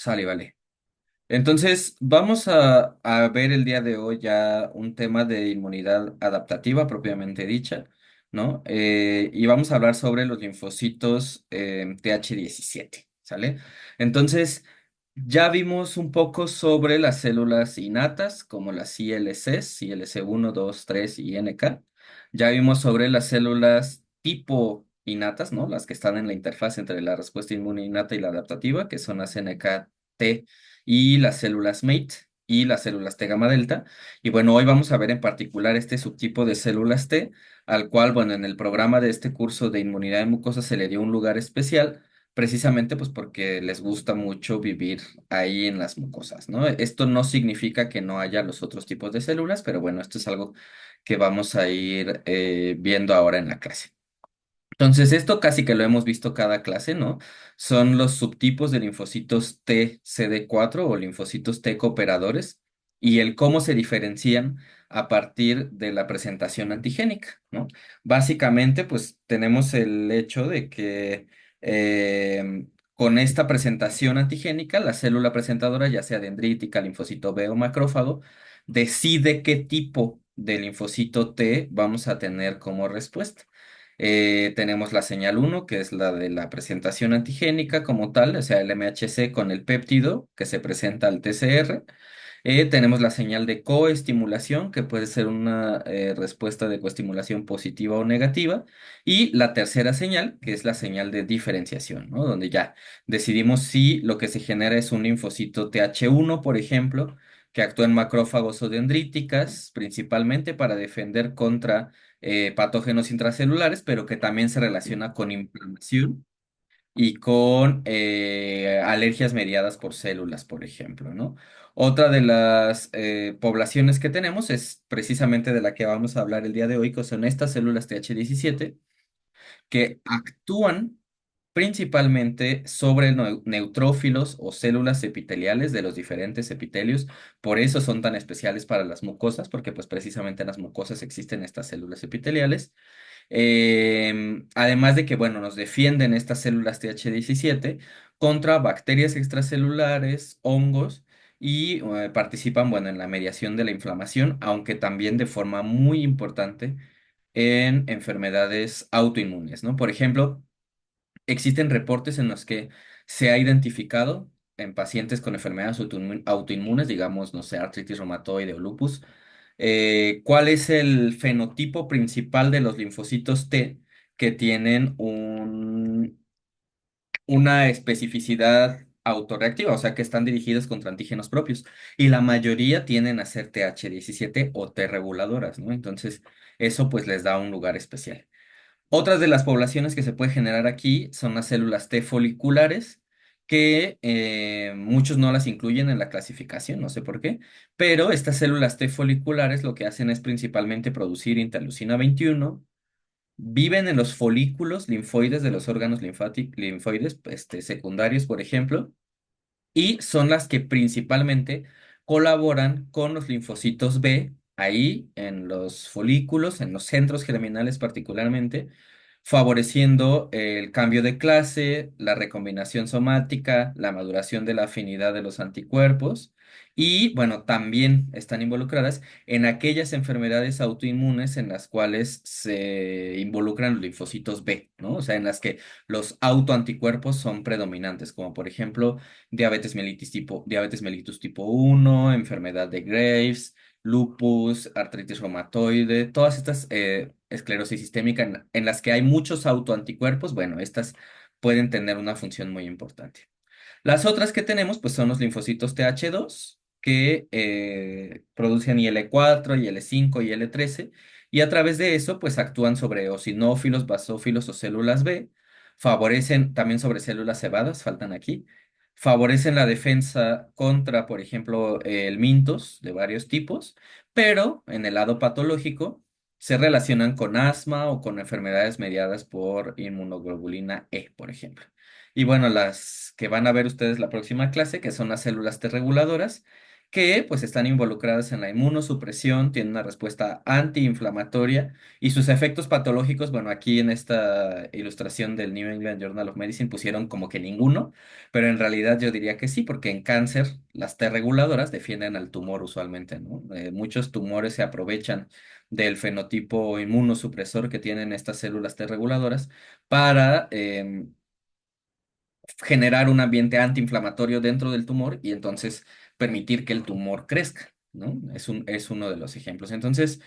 Sale, vale. Entonces, vamos a ver el día de hoy ya un tema de inmunidad adaptativa propiamente dicha, ¿no? Y vamos a hablar sobre los linfocitos TH17, ¿sale? Entonces, ya vimos un poco sobre las células innatas, como las ILCs, ILC1, 2, 3 y NK. Ya vimos sobre las células tipo innatas, ¿no? Las que están en la interfaz entre la respuesta inmune innata y la adaptativa, que son las NKT y las células MATE y las células T gamma delta. Y bueno, hoy vamos a ver en particular este subtipo de células T, al cual, bueno, en el programa de este curso de inmunidad de mucosa se le dio un lugar especial, precisamente pues porque les gusta mucho vivir ahí en las mucosas, ¿no? Esto no significa que no haya los otros tipos de células, pero bueno, esto es algo que vamos a ir viendo ahora en la clase. Entonces, esto casi que lo hemos visto cada clase, ¿no? Son los subtipos de linfocitos T CD4 o linfocitos T cooperadores y el cómo se diferencian a partir de la presentación antigénica, ¿no? Básicamente, pues tenemos el hecho de que con esta presentación antigénica, la célula presentadora, ya sea dendrítica, linfocito B o macrófago, decide qué tipo de linfocito T vamos a tener como respuesta. Tenemos la señal uno que es la de la presentación antigénica como tal, o sea, el MHC con el péptido que se presenta al TCR. Tenemos la señal de coestimulación, que puede ser una respuesta de coestimulación positiva o negativa. Y la tercera señal, que es la señal de diferenciación, ¿no? Donde ya decidimos si lo que se genera es un linfocito TH1, por ejemplo, que actúa en macrófagos o dendríticas, principalmente para defender contra patógenos intracelulares, pero que también se relaciona con inflamación y con alergias mediadas por células, por ejemplo, ¿no? Otra de las poblaciones que tenemos es precisamente de la que vamos a hablar el día de hoy, que son estas células TH17 que actúan principalmente sobre neutrófilos o células epiteliales de los diferentes epitelios. Por eso son tan especiales para las mucosas, porque pues precisamente en las mucosas existen estas células epiteliales. Además de que, bueno, nos defienden estas células TH17 contra bacterias extracelulares, hongos y participan, bueno, en la mediación de la inflamación, aunque también de forma muy importante en enfermedades autoinmunes, ¿no? Por ejemplo, existen reportes en los que se ha identificado en pacientes con enfermedades autoinmunes, digamos, no sé, artritis reumatoide o lupus, cuál es el fenotipo principal de los linfocitos T que tienen una especificidad autorreactiva, o sea, que están dirigidos contra antígenos propios. Y la mayoría tienden a ser TH17 o T reguladoras, ¿no? Entonces, eso pues les da un lugar especial. Otras de las poblaciones que se puede generar aquí son las células T foliculares, que muchos no las incluyen en la clasificación, no sé por qué, pero estas células T foliculares lo que hacen es principalmente producir interleucina 21, viven en los folículos linfoides de los órganos linfoides secundarios, por ejemplo, y son las que principalmente colaboran con los linfocitos B, ahí en los folículos, en los centros germinales particularmente, favoreciendo el cambio de clase, la recombinación somática, la maduración de la afinidad de los anticuerpos y, bueno, también están involucradas en aquellas enfermedades autoinmunes en las cuales se involucran los linfocitos B, ¿no? O sea, en las que los autoanticuerpos son predominantes, como por ejemplo diabetes mellitus tipo 1, enfermedad de Graves, lupus, artritis reumatoide, todas estas esclerosis sistémica en las que hay muchos autoanticuerpos, bueno, estas pueden tener una función muy importante. Las otras que tenemos, pues son los linfocitos TH2, que producen IL-4, IL-5 y IL-13, y a través de eso, pues actúan sobre eosinófilos, basófilos o células B, favorecen también sobre células cebadas, faltan aquí, favorecen la defensa contra, por ejemplo, el mintos de varios tipos, pero en el lado patológico se relacionan con asma o con enfermedades mediadas por inmunoglobulina E, por ejemplo. Y bueno, las que van a ver ustedes la próxima clase, que son las células T reguladoras, que pues están involucradas en la inmunosupresión, tienen una respuesta antiinflamatoria y sus efectos patológicos, bueno, aquí en esta ilustración del New England Journal of Medicine pusieron como que ninguno, pero en realidad yo diría que sí, porque en cáncer las T reguladoras defienden al tumor usualmente, ¿no? Muchos tumores se aprovechan del fenotipo inmunosupresor que tienen estas células T reguladoras para generar un ambiente antiinflamatorio dentro del tumor y entonces permitir que el tumor crezca, ¿no? Es uno de los ejemplos. Entonces,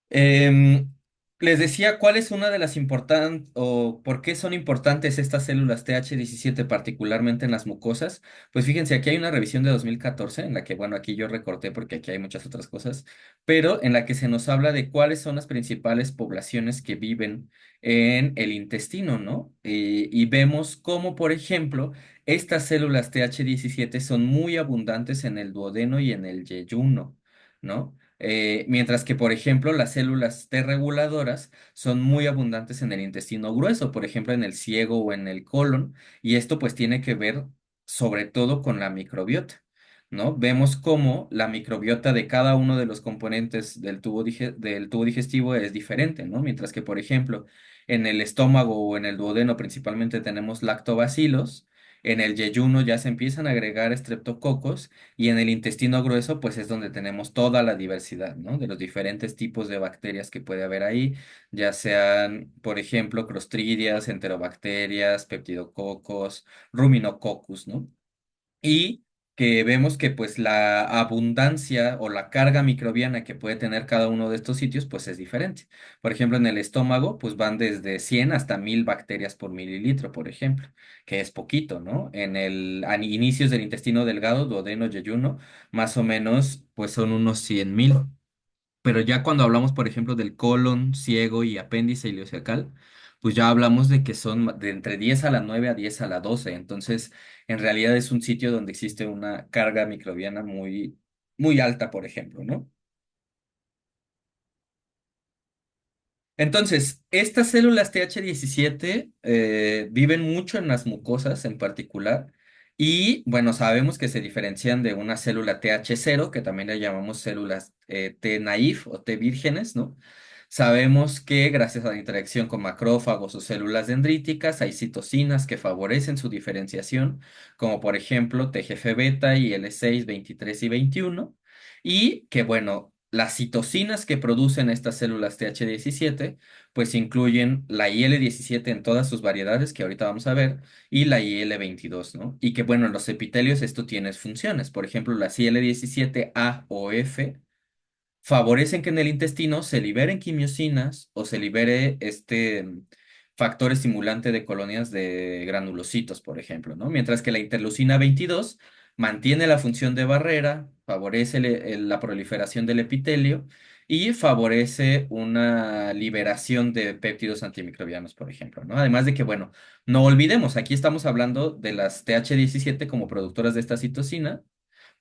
Em, les decía cuál es una de las importantes o por qué son importantes estas células TH17 particularmente en las mucosas. Pues fíjense, aquí hay una revisión de 2014 en la que, bueno, aquí yo recorté porque aquí hay muchas otras cosas, pero en la que se nos habla de cuáles son las principales poblaciones que viven en el intestino, ¿no? Y vemos cómo, por ejemplo, estas células TH17 son muy abundantes en el duodeno y en el yeyuno, ¿no? Mientras que, por ejemplo, las células T reguladoras son muy abundantes en el intestino grueso, por ejemplo, en el ciego o en el colon, y esto pues tiene que ver sobre todo con la microbiota, ¿no? Vemos cómo la microbiota de cada uno de los componentes del tubo digestivo es diferente, ¿no? Mientras que, por ejemplo, en el estómago o en el duodeno principalmente tenemos lactobacilos, en el yeyuno ya se empiezan a agregar estreptococos y en el intestino grueso, pues es donde tenemos toda la diversidad, ¿no? De los diferentes tipos de bacterias que puede haber ahí, ya sean, por ejemplo, Clostridias, Enterobacterias, Peptidococos, Ruminococcus, ¿no? Y que vemos que pues la abundancia o la carga microbiana que puede tener cada uno de estos sitios pues es diferente. Por ejemplo, en el estómago pues van desde 100 hasta 1000 bacterias por mililitro, por ejemplo, que es poquito, ¿no? En el inicios del intestino delgado, duodeno, yeyuno, más o menos pues son unos 100,000. Pero ya cuando hablamos, por ejemplo, del colon, ciego y apéndice ileocecal, pues ya hablamos de que son de entre 10 a la 9 a 10 a la 12. Entonces, en realidad es un sitio donde existe una carga microbiana muy, muy alta, por ejemplo, ¿no? Entonces, estas células TH17 viven mucho en las mucosas en particular y, bueno, sabemos que se diferencian de una célula TH0, que también le llamamos células T naïf o T vírgenes, ¿no? Sabemos que gracias a la interacción con macrófagos o células dendríticas hay citocinas que favorecen su diferenciación, como por ejemplo TGF-beta y L6, 23 y 21 y que, bueno, las citocinas que producen estas células TH17, pues incluyen la IL-17 en todas sus variedades, que ahorita vamos a ver, y la IL-22, ¿no? Y que, bueno, en los epitelios esto tiene funciones. Por ejemplo, las IL-17A o F favorecen que en el intestino se liberen quimiosinas o se libere este factor estimulante de colonias de granulocitos, por ejemplo, ¿no? Mientras que la interleucina 22 mantiene la función de barrera, favorece la proliferación del epitelio y favorece una liberación de péptidos antimicrobianos, por ejemplo, ¿no? Además de que, bueno, no olvidemos, aquí estamos hablando de las TH17 como productoras de esta citocina,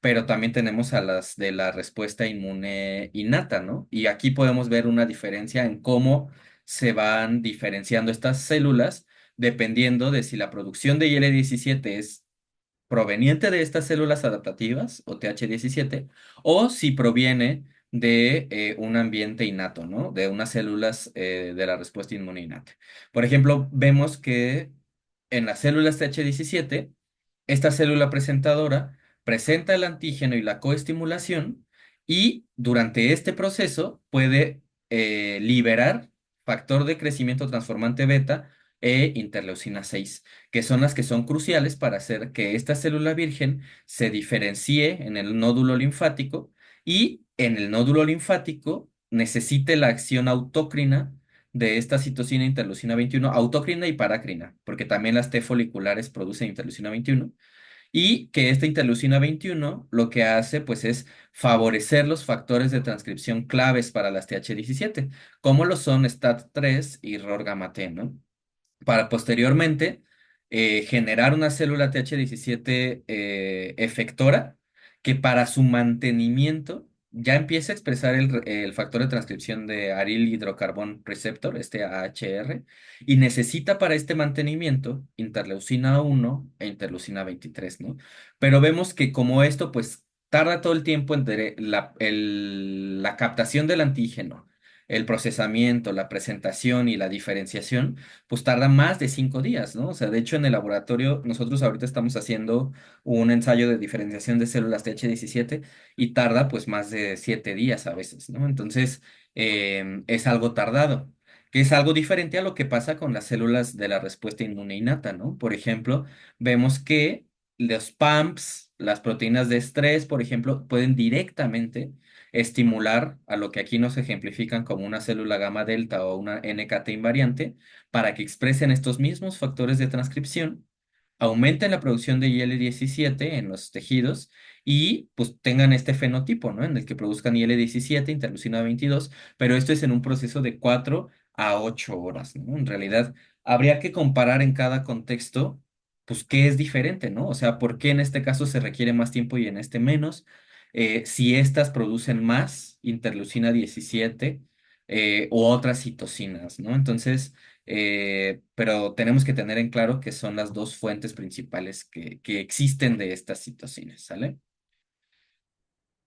pero también tenemos a las de la respuesta inmune innata, ¿no? Y aquí podemos ver una diferencia en cómo se van diferenciando estas células dependiendo de si la producción de IL-17 es proveniente de estas células adaptativas o TH17 o si proviene de un ambiente innato, ¿no? De unas células de la respuesta inmune innata. Por ejemplo, vemos que en las células TH17 esta célula presentadora presenta el antígeno y la coestimulación y durante este proceso puede liberar factor de crecimiento transformante beta e interleucina 6, que son las que son cruciales para hacer que esta célula virgen se diferencie en el nódulo linfático y en el nódulo linfático necesite la acción autócrina de esta citocina interleucina 21, autócrina y parácrina, porque también las T foliculares producen interleucina 21 y que esta interleucina 21 lo que hace pues es favorecer los factores de transcripción claves para las TH17, como lo son STAT3 y ROR gamma T, ¿no? Para posteriormente generar una célula TH17 efectora que para su mantenimiento ya empieza a expresar el factor de transcripción de aril hidrocarbón receptor, este AHR, y necesita para este mantenimiento interleucina 1 e interleucina 23, ¿no? Pero vemos que como esto, pues tarda todo el tiempo entre la captación del antígeno, el procesamiento, la presentación y la diferenciación, pues tarda más de 5 días, ¿no? O sea, de hecho, en el laboratorio, nosotros ahorita estamos haciendo un ensayo de diferenciación de células TH17 y tarda pues más de 7 días a veces, ¿no? Entonces, es algo tardado, que es algo diferente a lo que pasa con las células de la respuesta inmune innata, ¿no? Por ejemplo, vemos que los PAMPs, las proteínas de estrés, por ejemplo, pueden directamente estimular a lo que aquí nos ejemplifican como una célula gamma delta o una NKT invariante para que expresen estos mismos factores de transcripción, aumenten la producción de IL-17 en los tejidos y pues tengan este fenotipo, ¿no? En el que produzcan IL-17, interleucina 22, pero esto es en un proceso de 4 a 8 horas, ¿no? En realidad, habría que comparar en cada contexto, pues, qué es diferente, ¿no? O sea, por qué en este caso se requiere más tiempo y en este menos. Si estas producen más interleucina 17 u otras citocinas, ¿no? Entonces, pero tenemos que tener en claro que son las dos fuentes principales que existen de estas citocinas, ¿sale?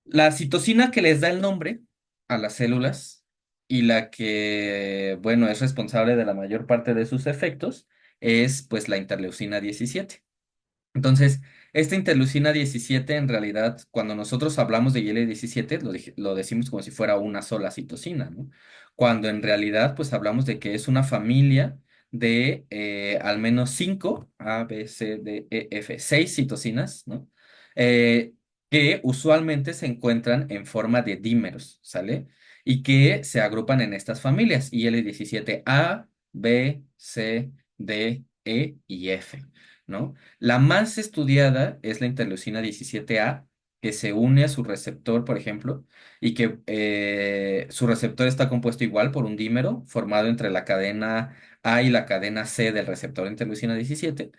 La citocina que les da el nombre a las células y la que, bueno, es responsable de la mayor parte de sus efectos es pues la interleucina 17. Entonces, esta interleucina 17 en realidad, cuando nosotros hablamos de IL-17, lo decimos como si fuera una sola citocina, ¿no? Cuando en realidad, pues hablamos de que es una familia de al menos 5, A, B, C, D, E, F, 6 citocinas, ¿no? Eh, que usualmente se encuentran en forma de dímeros, ¿sale? Y que se agrupan en estas familias, IL-17A, B, C, D, E y F, ¿no? La más estudiada es la interleucina 17A, que se une a su receptor, por ejemplo, y que su receptor está compuesto igual por un dímero formado entre la cadena A y la cadena C del receptor de interleucina 17,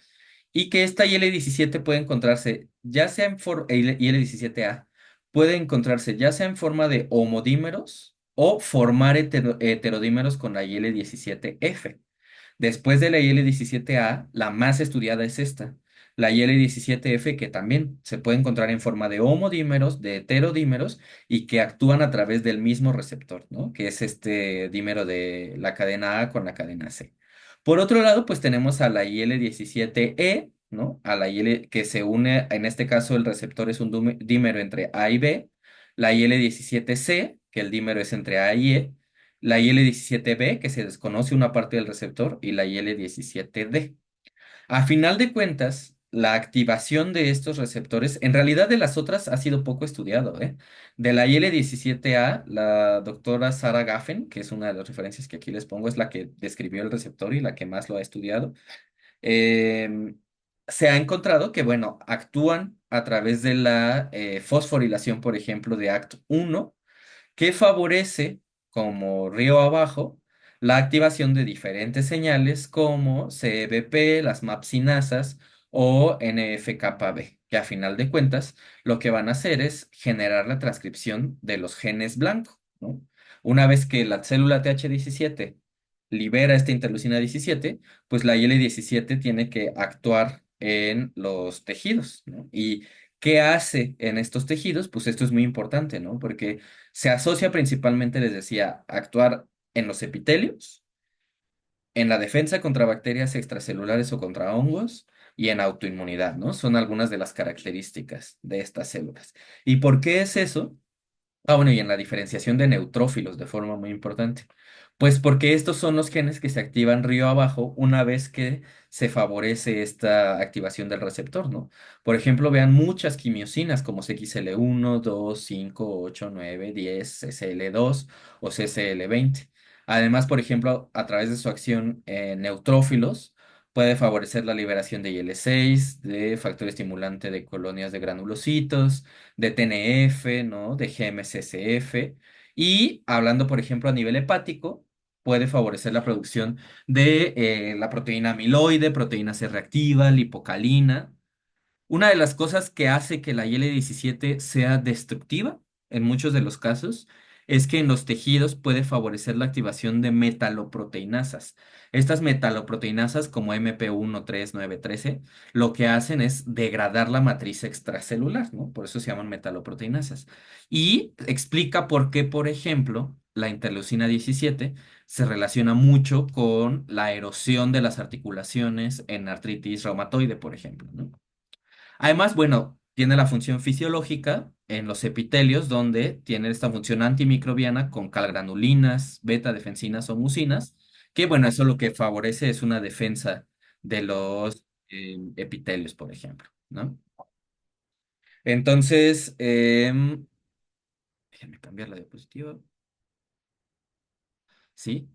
y que esta IL-17 puede encontrarse ya sea en forma, IL-17A, puede encontrarse ya sea en forma de homodímeros o formar heterodímeros con la IL-17F. Después de la IL-17A, la más estudiada es esta, la IL-17F, que también se puede encontrar en forma de homodímeros, de heterodímeros, y que actúan a través del mismo receptor, ¿no? Que es este dímero de la cadena A con la cadena C. Por otro lado, pues tenemos a la IL-17E, ¿no? A la IL que se une, en este caso el receptor es un dímero entre A y B, la IL-17C, que el dímero es entre A y E, la IL-17B, que se desconoce una parte del receptor, y la IL-17D. A final de cuentas, la activación de estos receptores, en realidad de las otras ha sido poco estudiado, ¿eh? De la IL-17A, la doctora Sarah Gaffen, que es una de las referencias que aquí les pongo, es la que describió el receptor y la que más lo ha estudiado, em, se ha encontrado que, bueno, actúan a través de la fosforilación, por ejemplo, de ACT1 que favorece, como río abajo, la activación de diferentes señales como CBP, las mapsinasas o NF-κB, que a final de cuentas lo que van a hacer es generar la transcripción de los genes blanco, ¿no? Una vez que la célula TH17 libera esta interleucina 17, pues la IL-17 tiene que actuar en los tejidos, ¿no? ¿Y qué hace en estos tejidos? Pues esto es muy importante, ¿no? Porque se asocia principalmente, les decía, a actuar en los epitelios, en la defensa contra bacterias extracelulares o contra hongos y en autoinmunidad, ¿no? Son algunas de las características de estas células. ¿Y por qué es eso? Bueno, y en la diferenciación de neutrófilos de forma muy importante. Pues porque estos son los genes que se activan río abajo una vez que se favorece esta activación del receptor, ¿no? Por ejemplo, vean muchas quimiosinas como CXL1, 2, 5, 8, 9, 10, CCL2 o CCL20. Además, por ejemplo, a través de su acción en neutrófilos, puede favorecer la liberación de IL-6, de factor estimulante de colonias de granulocitos, de TNF, ¿no? De GM-CSF. Y hablando, por ejemplo, a nivel hepático, puede favorecer la producción de la proteína amiloide, proteína C reactiva, lipocalina. Una de las cosas que hace que la IL-17 sea destructiva en muchos de los casos es que en los tejidos puede favorecer la activación de metaloproteinasas. Estas metaloproteinasas, como MP1, 3, 9, 13, lo que hacen es degradar la matriz extracelular, ¿no? Por eso se llaman metaloproteinasas. Y explica por qué, por ejemplo, la interleucina 17 se relaciona mucho con la erosión de las articulaciones en artritis reumatoide, por ejemplo, ¿no? Además, bueno, tiene la función fisiológica en los epitelios, donde tiene esta función antimicrobiana con calgranulinas, beta defensinas o mucinas, que bueno, eso lo que favorece es una defensa de los epitelios, por ejemplo, ¿no? Entonces, déjenme cambiar la diapositiva. ¿Sí?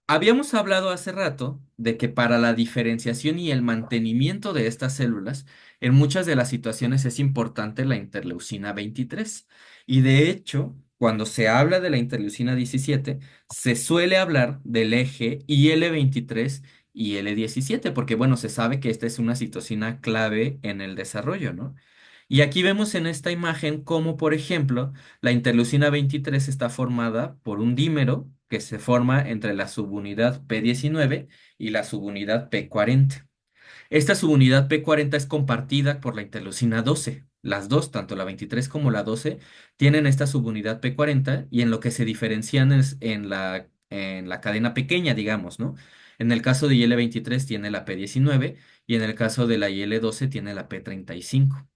Habíamos hablado hace rato de que para la diferenciación y el mantenimiento de estas células, en muchas de las situaciones es importante la interleucina 23. Y de hecho, cuando se habla de la interleucina 17, se suele hablar del eje IL-23 y L-17, porque bueno, se sabe que esta es una citosina clave en el desarrollo, ¿no? Y aquí vemos en esta imagen cómo, por ejemplo, la interleucina 23 está formada por un dímero que se forma entre la subunidad P19 y la subunidad P40. Esta subunidad P40 es compartida por la interleucina 12. Las dos, tanto la 23 como la 12, tienen esta subunidad P40 y en lo que se diferencian es en la cadena pequeña, digamos, ¿no? En el caso de IL-23 tiene la P19 y en el caso de la IL-12 tiene la P35.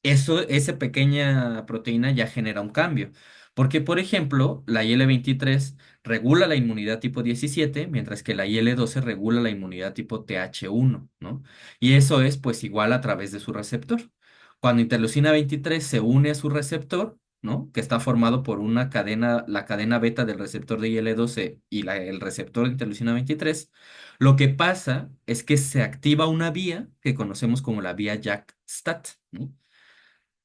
Esa pequeña proteína ya genera un cambio. Porque, por ejemplo, la IL-23 regula la inmunidad tipo 17, mientras que la IL-12 regula la inmunidad tipo TH1, ¿no? Y eso es pues igual a través de su receptor. Cuando interleucina 23 se une a su receptor, ¿no? Que está formado por una cadena, la cadena beta del receptor de IL-12 y el receptor de interleucina 23, lo que pasa es que se activa una vía que conocemos como la vía JAK-STAT, ¿no?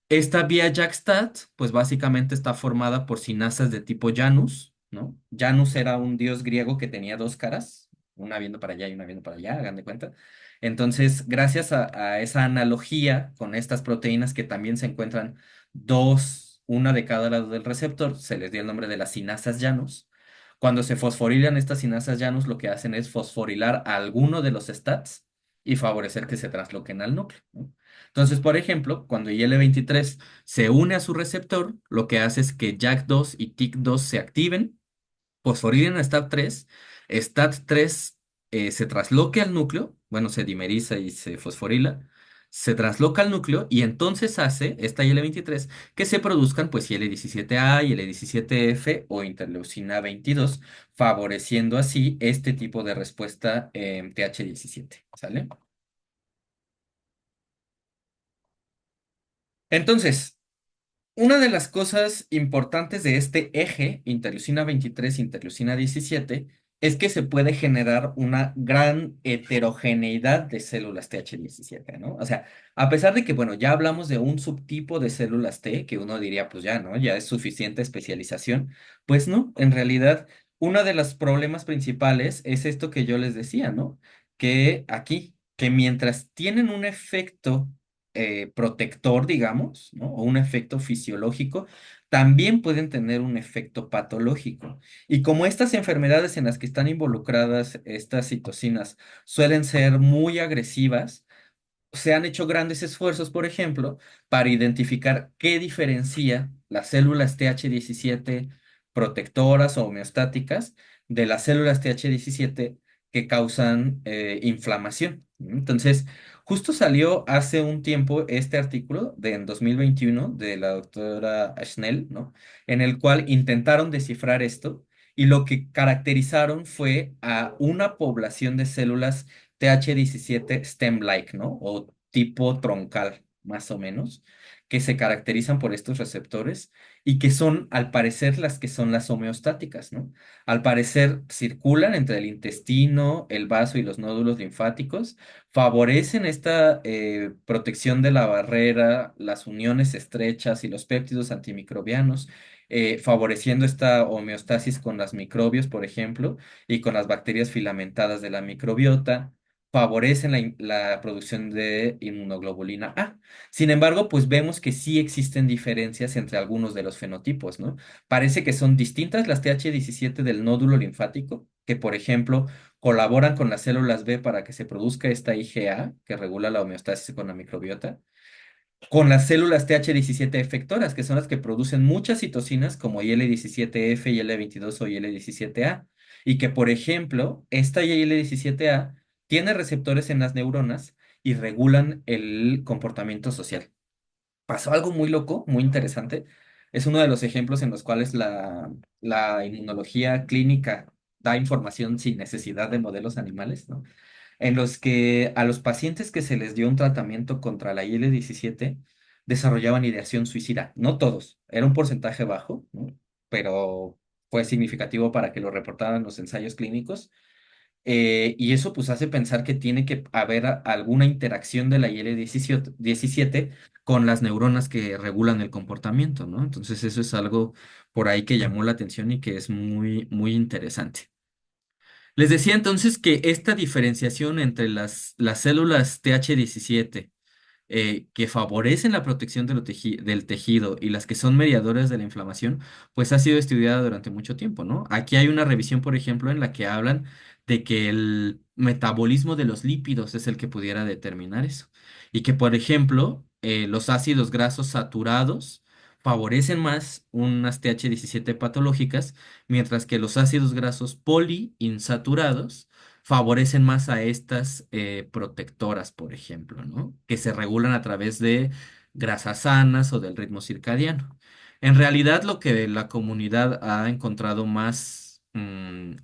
Esta vía JAK-STAT, pues básicamente está formada por sinasas de tipo Janus, ¿no? Janus era un dios griego que tenía dos caras, una viendo para allá y una viendo para allá, hagan de cuenta. Entonces, gracias a esa analogía con estas proteínas que también se encuentran dos, una de cada lado del receptor, se les dio el nombre de las sinasas Janus. Cuando se fosforilan estas sinasas Janus, lo que hacen es fosforilar a alguno de los STATs y favorecer que se trasloquen al núcleo, ¿no? Entonces, por ejemplo, cuando IL-23 se une a su receptor, lo que hace es que JAK2 y TYK2 se activen, fosforilen a STAT3, STAT3 se trasloque al núcleo, bueno, se dimeriza y se fosforila, se trasloca al núcleo y entonces hace esta IL-23 que se produzcan pues IL-17A, IL-17F o interleucina 22, favoreciendo así este tipo de respuesta TH17, ¿sale? Entonces, una de las cosas importantes de este eje, interleucina 23, interleucina 17, es que se puede generar una gran heterogeneidad de células TH17, ¿no? O sea, a pesar de que, bueno, ya hablamos de un subtipo de células T, que uno diría, pues ya, ¿no? Ya es suficiente especialización, pues no, en realidad, uno de los problemas principales es esto que yo les decía, ¿no? Que aquí, que mientras tienen un efecto protector, digamos, ¿no? O un efecto fisiológico, también pueden tener un efecto patológico. Y como estas enfermedades en las que están involucradas estas citocinas suelen ser muy agresivas, se han hecho grandes esfuerzos, por ejemplo, para identificar qué diferencia las células TH17 protectoras o homeostáticas de las células TH17 que causan inflamación. Entonces, justo salió hace un tiempo este artículo en 2021 de la doctora Schnell, ¿no? En el cual intentaron descifrar esto y lo que caracterizaron fue a una población de células TH17 stem-like, ¿no? O tipo troncal, más o menos, que se caracterizan por estos receptores y que son, al parecer, las que son las homeostáticas, ¿no? Al parecer, circulan entre el intestino, el vaso y los nódulos linfáticos, favorecen esta protección de la barrera, las uniones estrechas y los péptidos antimicrobianos, favoreciendo esta homeostasis con las microbios, por ejemplo, y con las bacterias filamentadas de la microbiota. favorecen la producción de inmunoglobulina A. Sin embargo, pues vemos que sí existen diferencias entre algunos de los fenotipos, ¿no? Parece que son distintas las TH17 del nódulo linfático, que por ejemplo colaboran con las células B para que se produzca esta IgA, que regula la homeostasis con la microbiota, con las células TH17 efectoras, que son las que producen muchas citocinas como IL-17F, IL-22 o IL-17A, y que, por ejemplo, esta IL-17A tiene receptores en las neuronas y regulan el comportamiento social. Pasó algo muy loco, muy interesante. Es uno de los ejemplos en los cuales la inmunología clínica da información sin necesidad de modelos animales, ¿no? En los que a los pacientes que se les dio un tratamiento contra la IL-17 desarrollaban ideación suicida. No todos, era un porcentaje bajo, ¿no? Pero fue significativo para que lo reportaran los ensayos clínicos. Y eso pues hace pensar que tiene que haber alguna interacción de la IL-17 con las neuronas que regulan el comportamiento, ¿no? Entonces eso es algo por ahí que llamó la atención y que es muy, muy interesante. Les decía entonces que esta diferenciación entre las células TH17 que favorecen la protección del tejido y las que son mediadoras de la inflamación, pues ha sido estudiada durante mucho tiempo, ¿no? Aquí hay una revisión, por ejemplo, en la que hablan de que el metabolismo de los lípidos es el que pudiera determinar eso. Y que, por ejemplo, los ácidos grasos saturados favorecen más unas TH17 patológicas, mientras que los ácidos grasos poliinsaturados favorecen más a estas protectoras, por ejemplo, ¿no? Que se regulan a través de grasas sanas o del ritmo circadiano. En realidad, lo que la comunidad ha encontrado más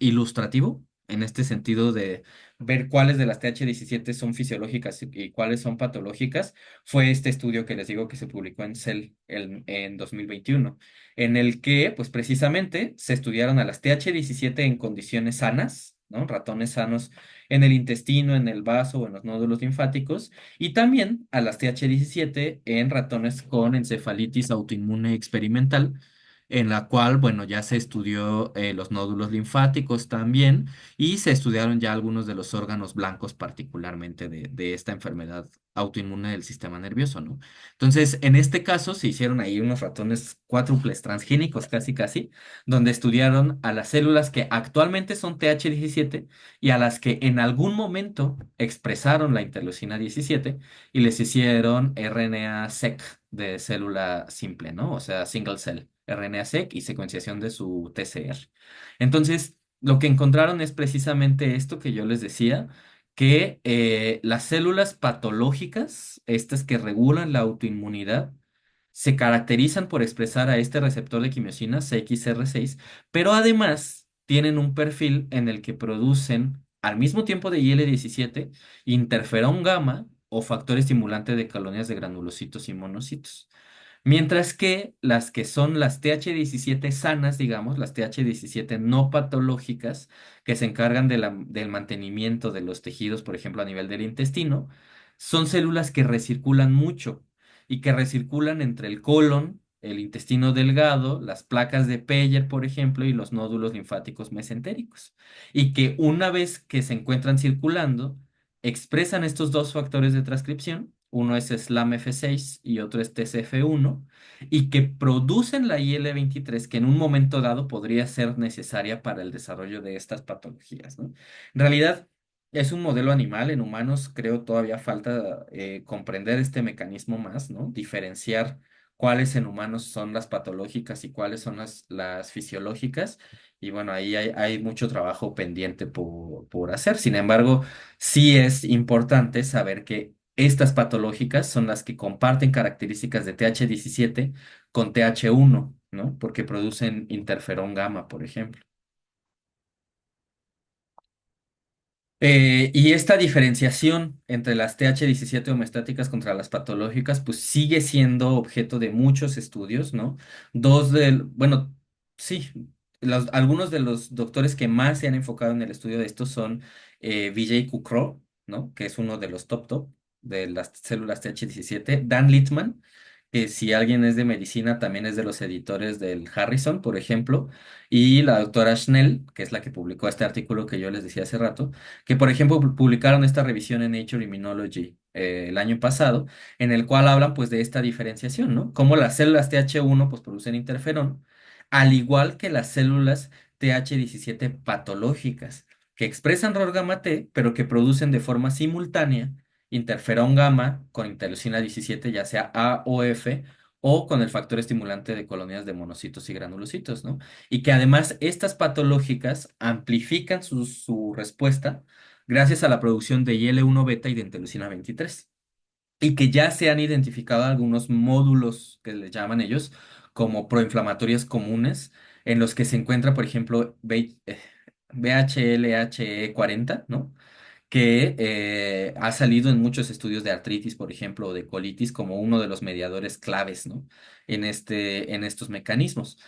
ilustrativo en este sentido de ver cuáles de las TH17 son fisiológicas y cuáles son patológicas, fue este estudio que les digo que se publicó en Cell en 2021, en el que, pues precisamente, se estudiaron a las TH17 en condiciones sanas, ¿no? Ratones sanos en el intestino, en el vaso o en los nódulos linfáticos, y también a las TH17 en ratones con encefalitis autoinmune experimental, en la cual, bueno, ya se estudió los nódulos linfáticos también, y se estudiaron ya algunos de los órganos blancos, particularmente de esta enfermedad autoinmune del sistema nervioso, ¿no? Entonces, en este caso se hicieron ahí unos ratones cuádruples transgénicos, casi casi, donde estudiaron a las células que actualmente son TH17 y a las que en algún momento expresaron la interleucina 17 y les hicieron RNA-seq de célula simple, ¿no? O sea, single cell, RNA-seq y secuenciación de su TCR. Entonces, lo que encontraron es precisamente esto que yo les decía, que las células patológicas, estas que regulan la autoinmunidad, se caracterizan por expresar a este receptor de quimiosina CXR6, pero además tienen un perfil en el que producen al mismo tiempo de IL-17 interferón gamma o factor estimulante de colonias de granulocitos y monocitos. Mientras que las que son las TH17 sanas, digamos, las TH17 no patológicas, que se encargan del mantenimiento de los tejidos, por ejemplo, a nivel del intestino, son células que recirculan mucho y que recirculan entre el colon, el intestino delgado, las placas de Peyer, por ejemplo, y los nódulos linfáticos mesentéricos. Y que una vez que se encuentran circulando, expresan estos dos factores de transcripción. Uno es SLAMF6 y otro es TCF1, y que producen la IL-23 que en un momento dado podría ser necesaria para el desarrollo de estas patologías, ¿no? En realidad, es un modelo animal. En humanos creo todavía falta comprender este mecanismo más, ¿no? Diferenciar cuáles en humanos son las patológicas y cuáles son las fisiológicas. Y bueno, ahí hay mucho trabajo pendiente por hacer. Sin embargo, sí es importante saber que estas patológicas son las que comparten características de TH17 con TH1, ¿no? Porque producen interferón gamma, por ejemplo. Y esta diferenciación entre las TH17 homeostáticas contra las patológicas, pues sigue siendo objeto de muchos estudios, ¿no? Bueno, sí, algunos de los doctores que más se han enfocado en el estudio de esto son Vijay Kukro, ¿no? Que es uno de los top de las células TH17, Dan Littman, que si alguien es de medicina, también es de los editores del Harrison, por ejemplo, y la doctora Schnell, que es la que publicó este artículo que yo les decía hace rato, que por ejemplo publicaron esta revisión en Nature Immunology el año pasado, en el cual hablan pues de esta diferenciación, ¿no? Cómo las células TH1 pues producen interferón, al igual que las células TH17 patológicas, que expresan ROR gamma T, pero que producen de forma simultánea interferón gamma con interleucina 17, ya sea A o F, o con el factor estimulante de colonias de monocitos y granulocitos, ¿no? Y que además estas patológicas amplifican su respuesta gracias a la producción de IL-1 beta y de interleucina 23 y que ya se han identificado algunos módulos que le llaman ellos como proinflamatorias comunes, en los que se encuentra, por ejemplo, BHLHE40, ¿no? Que ha salido en muchos estudios de artritis, por ejemplo, o de colitis, como uno de los mediadores claves, ¿no? En estos mecanismos.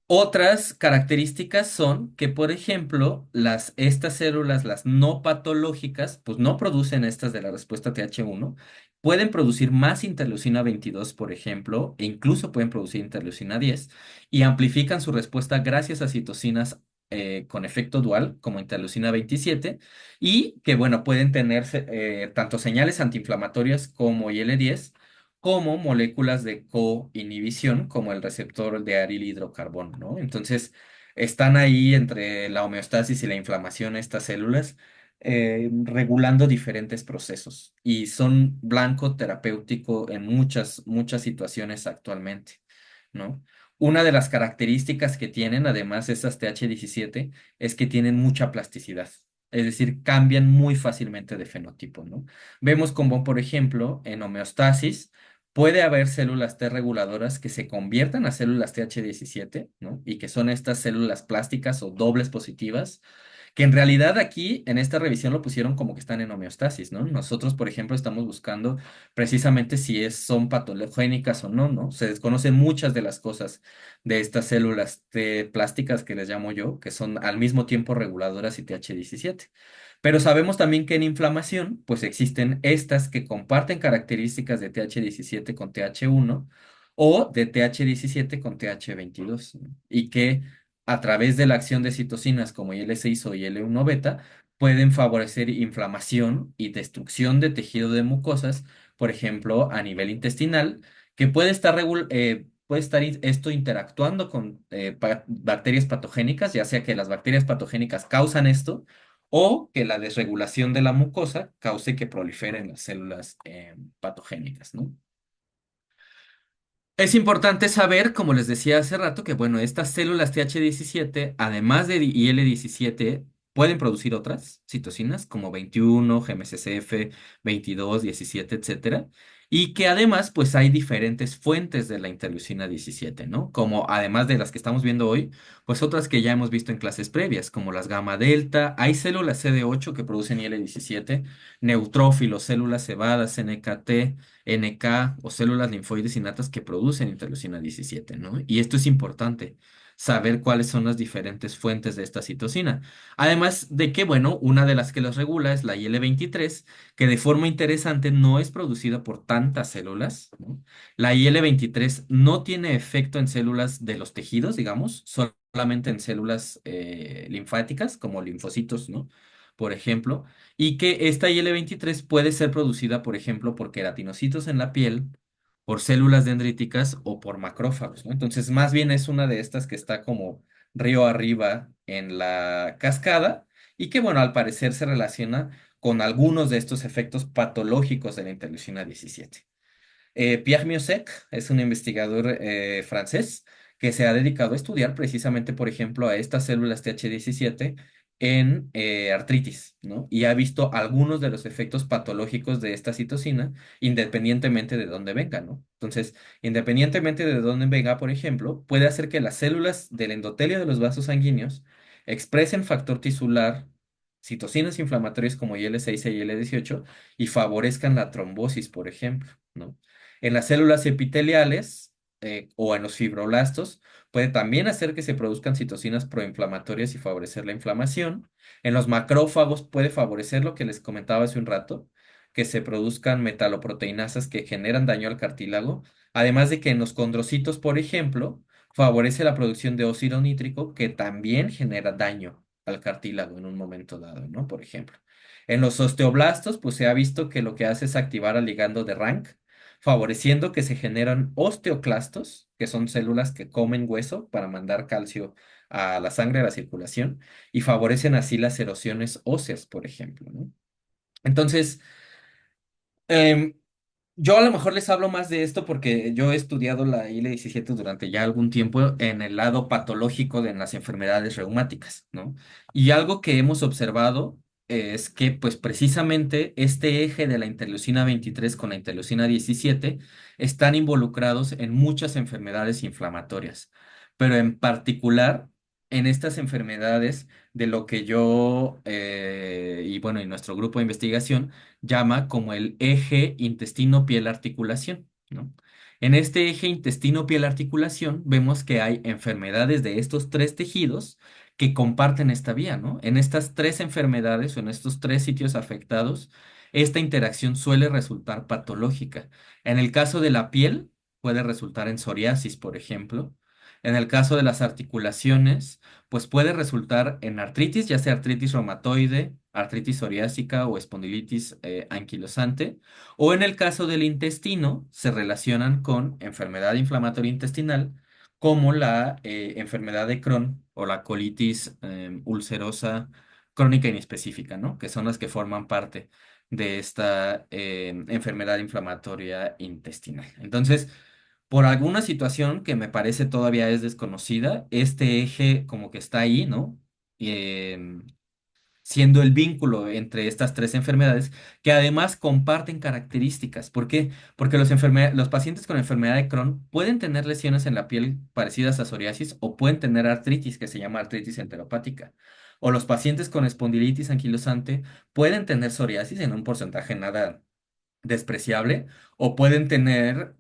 Otras características son que, por ejemplo, estas células, las no patológicas, pues no producen estas de la respuesta TH1, pueden producir más interleucina 22, por ejemplo, e incluso pueden producir interleucina 10, y amplifican su respuesta gracias a citocinas con efecto dual, como interleucina 27, y que, bueno, pueden tener tanto señales antiinflamatorias como IL-10 como moléculas de coinhibición, como el receptor de aril hidrocarbono, ¿no? Entonces, están ahí entre la homeostasis y la inflamación estas células, regulando diferentes procesos y son blanco terapéutico en muchas, muchas situaciones actualmente, ¿no? Una de las características que tienen, además, estas TH17, es que tienen mucha plasticidad. Es decir, cambian muy fácilmente de fenotipo, ¿no? Vemos como, por ejemplo, en homeostasis, puede haber células T reguladoras que se conviertan a células TH17, ¿no? Y que son estas células plásticas o dobles positivas, que en realidad aquí en esta revisión lo pusieron como que están en homeostasis, ¿no? Nosotros, por ejemplo, estamos buscando precisamente si son patologénicas o no, ¿no? Se desconocen muchas de las cosas de estas células T plásticas que les llamo yo, que son al mismo tiempo reguladoras y TH17. Pero sabemos también que en inflamación, pues existen estas que comparten características de TH17 con TH1 o de TH17 con TH22, ¿no? Y que a través de la acción de citocinas como IL-6 o IL-1 beta pueden favorecer inflamación y destrucción de tejido de mucosas, por ejemplo, a nivel intestinal, que puede estar esto interactuando con bacterias patogénicas, ya sea que las bacterias patogénicas causan esto o que la desregulación de la mucosa cause que proliferen las células patogénicas, ¿no? Es importante saber, como les decía hace rato, que bueno, estas células TH17, además de IL-17, pueden producir otras citocinas como 21, GM-CSF, 22, 17, etcétera, y que además pues hay diferentes fuentes de la interleucina 17, ¿no? Como además de las que estamos viendo hoy, pues otras que ya hemos visto en clases previas, como las gamma delta, hay células CD8 que producen IL-17, neutrófilos, células cebadas, NKT, NK o células linfoides innatas que producen interleucina 17, ¿no? Y esto es importante, saber cuáles son las diferentes fuentes de esta citocina. Además de que, bueno, una de las que los regula es la IL-23, que de forma interesante no es producida por tantas células, ¿no? La IL-23 no tiene efecto en células de los tejidos, digamos, solamente en células linfáticas, como linfocitos, ¿no? Por ejemplo, y que esta IL-23 puede ser producida, por ejemplo, por queratinocitos en la piel, por células dendríticas o por macrófagos, ¿no? Entonces, más bien es una de estas que está como río arriba en la cascada y que, bueno, al parecer se relaciona con algunos de estos efectos patológicos de la interleucina 17. Pierre Miossec es un investigador francés que se ha dedicado a estudiar precisamente, por ejemplo, a estas células TH17 en artritis, ¿no? Y ha visto algunos de los efectos patológicos de esta citocina, independientemente de dónde venga, ¿no? Entonces, independientemente de dónde venga, por ejemplo, puede hacer que las células del endotelio de los vasos sanguíneos expresen factor tisular, citocinas inflamatorias como IL-6 e IL-18 y favorezcan la trombosis, por ejemplo, ¿no? En las células epiteliales o en los fibroblastos puede también hacer que se produzcan citocinas proinflamatorias y favorecer la inflamación. En los macrófagos puede favorecer lo que les comentaba hace un rato, que se produzcan metaloproteinasas que generan daño al cartílago, además de que en los condrocitos, por ejemplo, favorece la producción de óxido nítrico que también genera daño al cartílago en un momento dado, ¿no? Por ejemplo. En los osteoblastos, pues se ha visto que lo que hace es activar al ligando de Rank, favoreciendo que se generan osteoclastos, que son células que comen hueso para mandar calcio a la sangre, a la circulación, y favorecen así las erosiones óseas, por ejemplo, ¿no? Entonces, em, yo a lo mejor les hablo más de esto porque yo he estudiado la IL-17 durante ya algún tiempo en el lado patológico de las enfermedades reumáticas, ¿no? Y algo que hemos observado es que, pues precisamente este eje de la interleucina 23 con la interleucina 17 están involucrados en muchas enfermedades inflamatorias, pero en particular en estas enfermedades de lo que yo y bueno, y nuestro grupo de investigación llama como el eje intestino-piel-articulación, ¿no? En este eje intestino-piel-articulación vemos que hay enfermedades de estos tres tejidos que comparten esta vía, ¿no? En estas tres enfermedades o en estos tres sitios afectados, esta interacción suele resultar patológica. En el caso de la piel, puede resultar en psoriasis, por ejemplo. En el caso de las articulaciones, pues puede resultar en artritis, ya sea artritis reumatoide, artritis psoriásica o espondilitis anquilosante, o en el caso del intestino, se relacionan con enfermedad inflamatoria intestinal, como la enfermedad de Crohn o la colitis ulcerosa crónica inespecífica, ¿no? Que son las que forman parte de esta enfermedad inflamatoria intestinal. Entonces, por alguna situación que me parece todavía es desconocida, este eje como que está ahí, ¿no? Em, Siendo el vínculo entre estas tres enfermedades que además comparten características. ¿Por qué? Porque los pacientes con enfermedad de Crohn pueden tener lesiones en la piel parecidas a psoriasis o pueden tener artritis, que se llama artritis enteropática. O los pacientes con espondilitis anquilosante pueden tener psoriasis en un porcentaje nada despreciable o pueden tener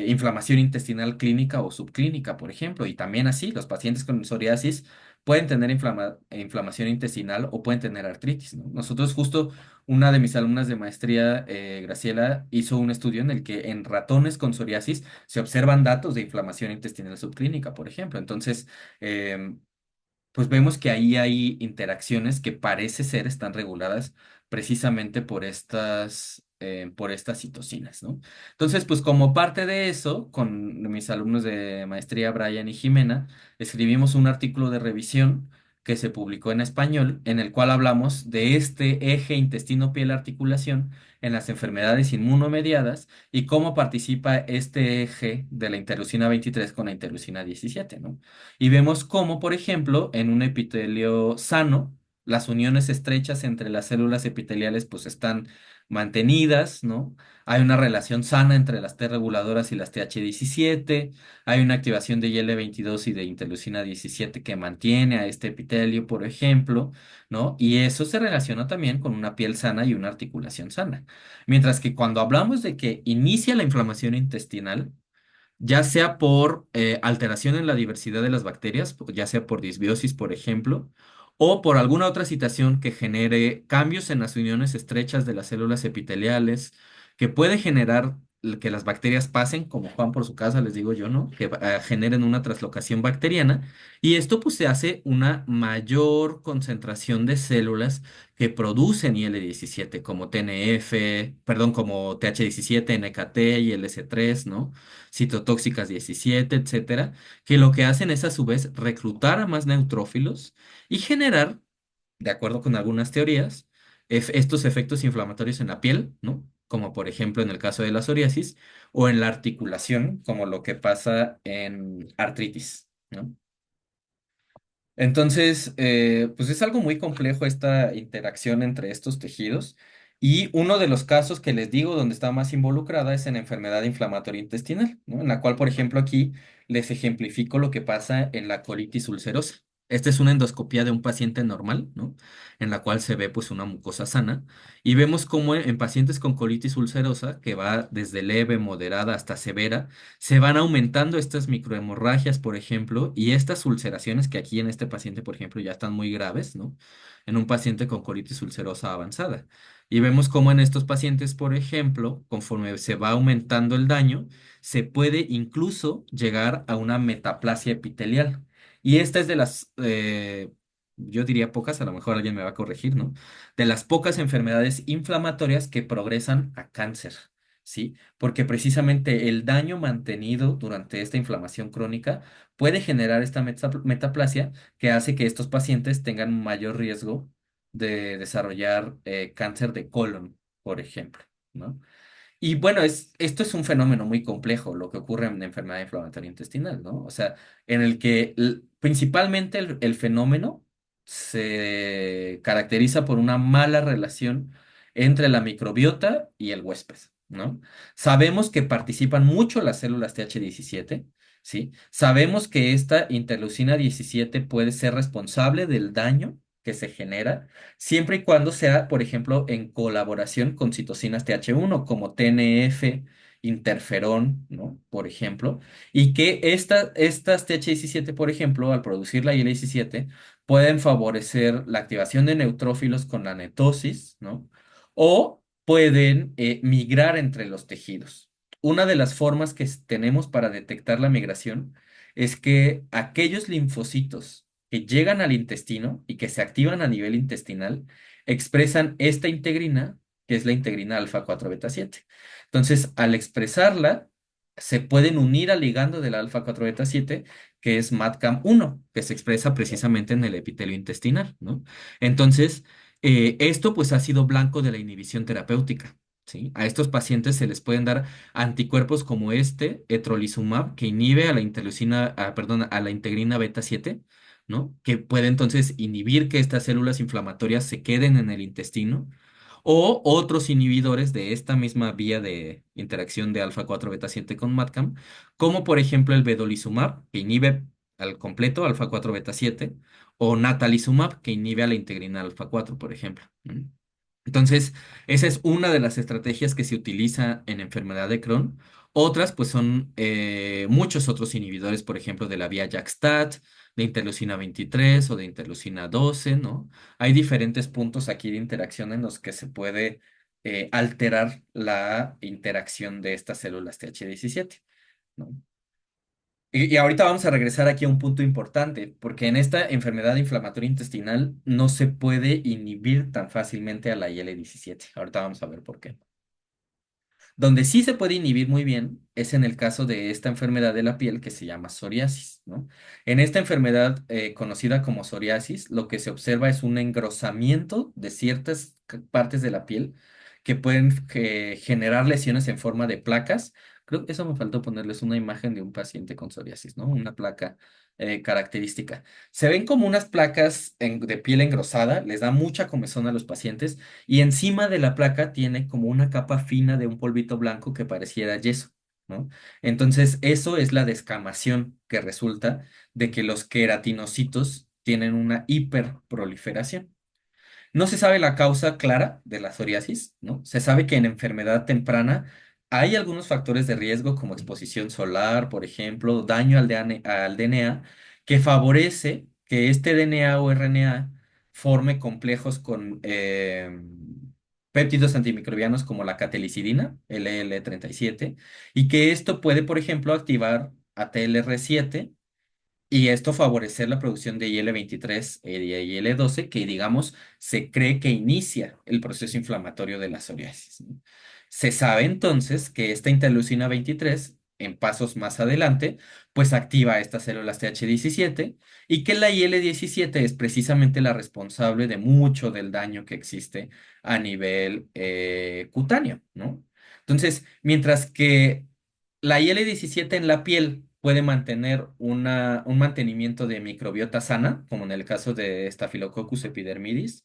inflamación intestinal clínica o subclínica, por ejemplo. Y también así, los pacientes con psoriasis pueden tener inflamación intestinal o pueden tener artritis, ¿no? Nosotros justo, una de mis alumnas de maestría, Graciela, hizo un estudio en el que en ratones con psoriasis se observan datos de inflamación intestinal subclínica, por ejemplo. Entonces, em, pues vemos que ahí hay interacciones que parece ser están reguladas precisamente por estas citocinas, ¿no? Entonces, pues como parte de eso, con mis alumnos de maestría, Brian y Jimena, escribimos un artículo de revisión que se publicó en español, en el cual hablamos de este eje intestino-piel-articulación en las enfermedades inmunomediadas y cómo participa este eje de la interleucina 23 con la interleucina 17, ¿no? Y vemos cómo, por ejemplo, en un epitelio sano, las uniones estrechas entre las células epiteliales pues están mantenidas, ¿no? Hay una relación sana entre las T reguladoras y las TH17, hay una activación de IL-22 y de interleucina 17 que mantiene a este epitelio, por ejemplo, ¿no? Y eso se relaciona también con una piel sana y una articulación sana. Mientras que cuando hablamos de que inicia la inflamación intestinal, ya sea por alteración en la diversidad de las bacterias, ya sea por disbiosis, por ejemplo, o por alguna otra situación que genere cambios en las uniones estrechas de las células epiteliales, que puede generar que las bacterias pasen, como Juan por su casa, les digo yo, ¿no? Que generen una translocación bacteriana, y esto pues se hace una mayor concentración de células que producen IL-17, como TNF, perdón, como TH17, NKT y LS3, ¿no? Citotóxicas 17, etcétera, que lo que hacen es a su vez reclutar a más neutrófilos y generar, de acuerdo con algunas teorías, estos efectos inflamatorios en la piel, ¿no? Como por ejemplo en el caso de la psoriasis, o en la articulación, como lo que pasa en artritis, ¿no? Entonces, pues es algo muy complejo esta interacción entre estos tejidos. Y uno de los casos que les digo donde está más involucrada es en enfermedad inflamatoria intestinal, ¿no? En la cual, por ejemplo, aquí les ejemplifico lo que pasa en la colitis ulcerosa. Esta es una endoscopía de un paciente normal, ¿no? En la cual se ve pues una mucosa sana y vemos cómo en pacientes con colitis ulcerosa, que va desde leve, moderada hasta severa, se van aumentando estas microhemorragias, por ejemplo, y estas ulceraciones que aquí en este paciente, por ejemplo, ya están muy graves, ¿no? En un paciente con colitis ulcerosa avanzada. Y vemos cómo en estos pacientes, por ejemplo, conforme se va aumentando el daño, se puede incluso llegar a una metaplasia epitelial. Y esta es de las, yo diría pocas, a lo mejor alguien me va a corregir, ¿no? De las pocas enfermedades inflamatorias que progresan a cáncer, ¿sí? Porque precisamente el daño mantenido durante esta inflamación crónica puede generar esta metaplasia que hace que estos pacientes tengan un mayor riesgo de desarrollar cáncer de colon, por ejemplo, ¿no? Y bueno, esto es un fenómeno muy complejo, lo que ocurre en la enfermedad inflamatoria intestinal, ¿no? O sea, en el que principalmente el fenómeno se caracteriza por una mala relación entre la microbiota y el huésped, ¿no? Sabemos que participan mucho las células TH17, ¿sí? Sabemos que esta interleucina 17 puede ser responsable del daño que se genera siempre y cuando sea, por ejemplo, en colaboración con citocinas TH1 como TNF, interferón, ¿no? Por ejemplo, y que estas TH17, por ejemplo, al producir la IL-17, pueden favorecer la activación de neutrófilos con la netosis, ¿no? O pueden migrar entre los tejidos. Una de las formas que tenemos para detectar la migración es que aquellos linfocitos que llegan al intestino y que se activan a nivel intestinal, expresan esta integrina, que es la integrina alfa 4 beta 7. Entonces, al expresarla, se pueden unir al ligando del alfa 4 beta 7, que es MAdCAM-1, que se expresa precisamente en el epitelio intestinal, ¿no? Entonces, esto pues ha sido blanco de la inhibición terapéutica. ¿Sí? A estos pacientes se les pueden dar anticuerpos como este, etrolizumab, que inhibe a la interleucina, perdón, a la integrina beta 7, ¿no? Que puede entonces inhibir que estas células inflamatorias se queden en el intestino, o otros inhibidores de esta misma vía de interacción de alfa 4 beta 7 con MAdCAM, como por ejemplo el vedolizumab, que inhibe al completo alfa 4 beta 7, o natalizumab, que inhibe a la integrina alfa 4, por ejemplo. Entonces, esa es una de las estrategias que se utiliza en enfermedad de Crohn. Otras, pues, son muchos otros inhibidores, por ejemplo, de la vía JAK-STAT, de interleucina 23 o de interleucina 12, ¿no? Hay diferentes puntos aquí de interacción en los que se puede alterar la interacción de estas células TH17, ¿no? Y ahorita vamos a regresar aquí a un punto importante, porque en esta enfermedad inflamatoria intestinal no se puede inhibir tan fácilmente a la IL-17. Ahorita vamos a ver por qué. Donde sí se puede inhibir muy bien es en el caso de esta enfermedad de la piel que se llama psoriasis, ¿no? En esta enfermedad conocida como psoriasis, lo que se observa es un engrosamiento de ciertas partes de la piel que pueden generar lesiones en forma de placas. Creo que eso me faltó ponerles una imagen de un paciente con psoriasis, ¿no? Una placa característica. Se ven como unas placas de piel engrosada, les da mucha comezón a los pacientes y encima de la placa tiene como una capa fina de un polvito blanco que pareciera yeso, ¿no? Entonces, eso es la descamación que resulta de que los queratinocitos tienen una hiperproliferación. No se sabe la causa clara de la psoriasis, ¿no? Se sabe que en enfermedad temprana hay algunos factores de riesgo como exposición solar, por ejemplo, daño al DNA, que favorece que este DNA o RNA forme complejos con péptidos antimicrobianos como la catelicidina, LL37, y que esto puede, por ejemplo, activar a TLR7 y esto favorecer la producción de IL-23 y de IL-12, que digamos se cree que inicia el proceso inflamatorio de la psoriasis, ¿no? Se sabe entonces que esta interleucina 23, en pasos más adelante, pues activa estas células TH17 y que la IL-17 es precisamente la responsable de mucho del daño que existe a nivel cutáneo, ¿no? Entonces, mientras que la IL-17 en la piel puede mantener un mantenimiento de microbiota sana, como en el caso de Staphylococcus epidermidis,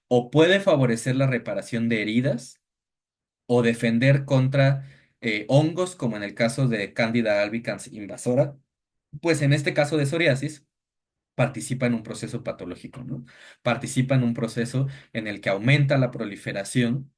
o puede favorecer la reparación de heridas o defender contra hongos, como en el caso de Candida albicans invasora. Pues en este caso de psoriasis, participa en un proceso patológico, ¿no? Participa en un proceso en el que aumenta la proliferación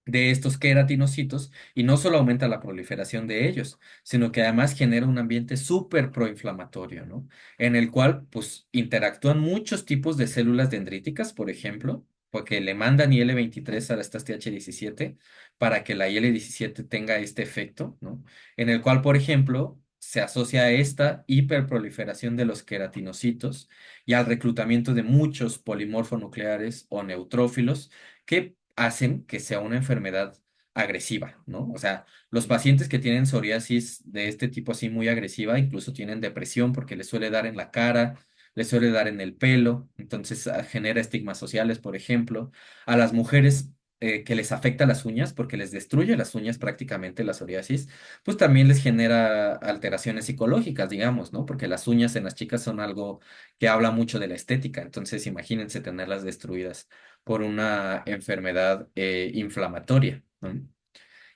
de estos queratinocitos y no solo aumenta la proliferación de ellos, sino que además genera un ambiente súper proinflamatorio, ¿no? En el cual, pues, interactúan muchos tipos de células dendríticas, por ejemplo, porque le mandan IL-23 a estas TH17 para que la IL-17 tenga este efecto, ¿no? En el cual, por ejemplo, se asocia a esta hiperproliferación de los queratinocitos y al reclutamiento de muchos polimorfonucleares o neutrófilos que hacen que sea una enfermedad agresiva, ¿no? O sea, los pacientes que tienen psoriasis de este tipo así muy agresiva, incluso tienen depresión porque les suele dar en la cara, les suele dar en el pelo, entonces genera estigmas sociales, por ejemplo. A las mujeres que les afecta las uñas, porque les destruye las uñas prácticamente la psoriasis, pues también les genera alteraciones psicológicas, digamos, ¿no? Porque las uñas en las chicas son algo que habla mucho de la estética, entonces imagínense tenerlas destruidas por una enfermedad inflamatoria, ¿no?